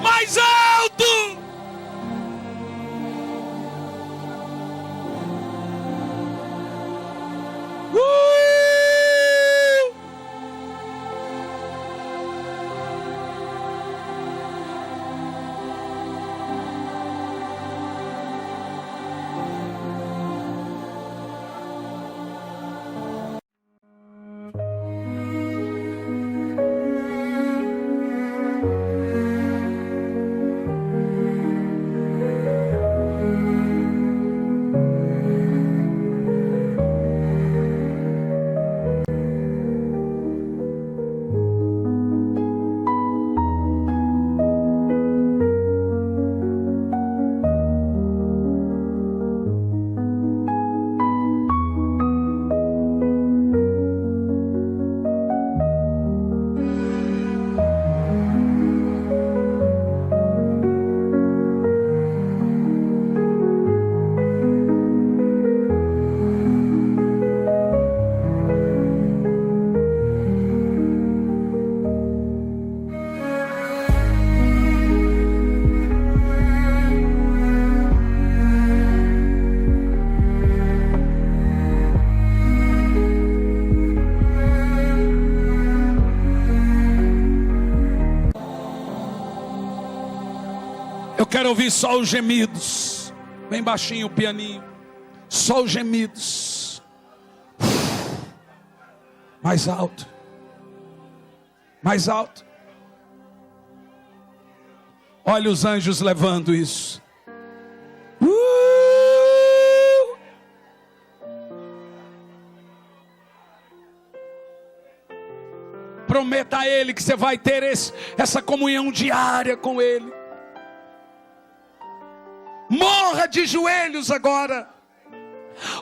Mais alto. Eu quero ouvir só os gemidos. Bem baixinho o pianinho. Só os gemidos. Mais alto. Mais alto. Olha os anjos levando isso. Prometa a Ele que você vai ter essa comunhão diária com Ele. Morra de joelhos agora.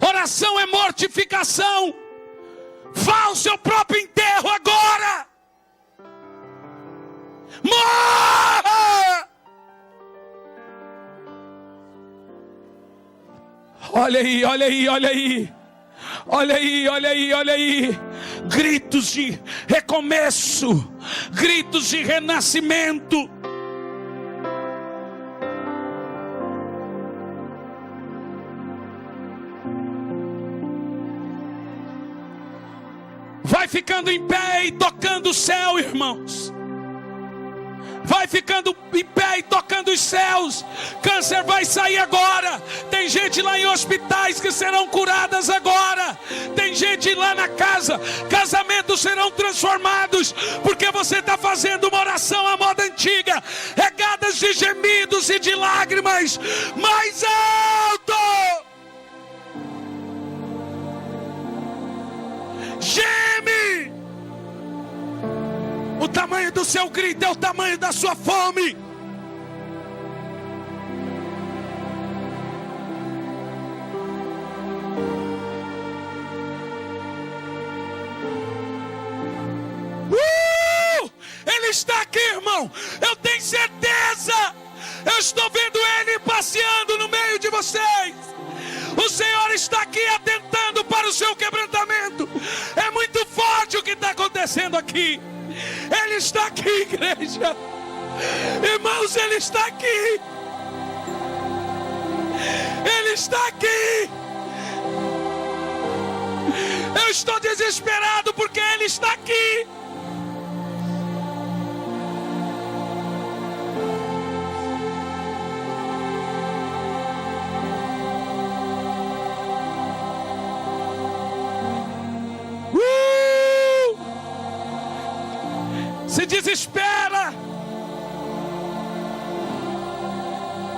Oração é mortificação. Vá ao seu próprio enterro agora. Morra! Olha aí, olha aí, olha aí. Olha aí, olha aí, olha aí. Gritos de recomeço. Gritos de renascimento. Vai ficando em pé e tocando o céu, irmãos. Vai ficando em pé e tocando os céus. Câncer vai sair agora. Tem gente lá em hospitais que serão curadas agora. Tem gente lá na casa. Casamentos serão transformados. Porque você está fazendo uma oração à moda antiga, regadas de gemidos e de lágrimas. Mais alto! Geme! O tamanho do seu grito é o tamanho da sua fome. Ele está aqui, irmão. Eu tenho certeza. Eu estou vendo Ele passeando no meio de vocês. O Senhor está aqui atentando para o seu quebrantamento. É muito forte o que está acontecendo aqui. Ele está aqui, igreja. Irmãos, Ele está aqui. Ele está aqui. Eu estou desesperado porque Ele está aqui. Se desespera.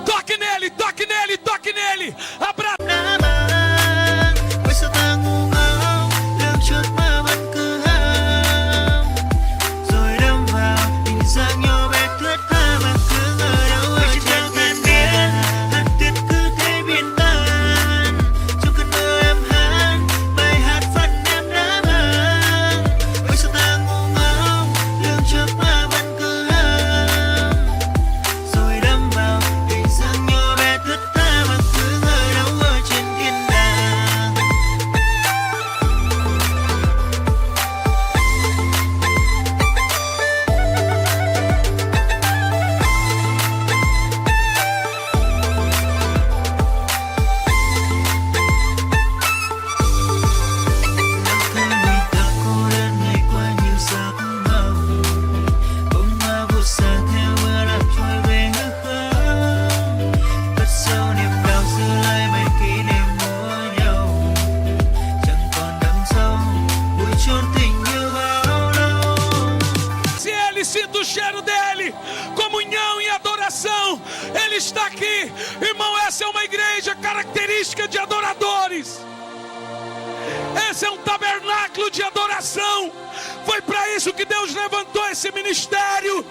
Toque nele, toque nele, toque nele. Abraça. Sinto o cheiro dele, comunhão e adoração. Ele está aqui, irmão. Essa é uma igreja característica de adoradores. Esse é um tabernáculo de adoração. Foi para isso que Deus levantou esse ministério.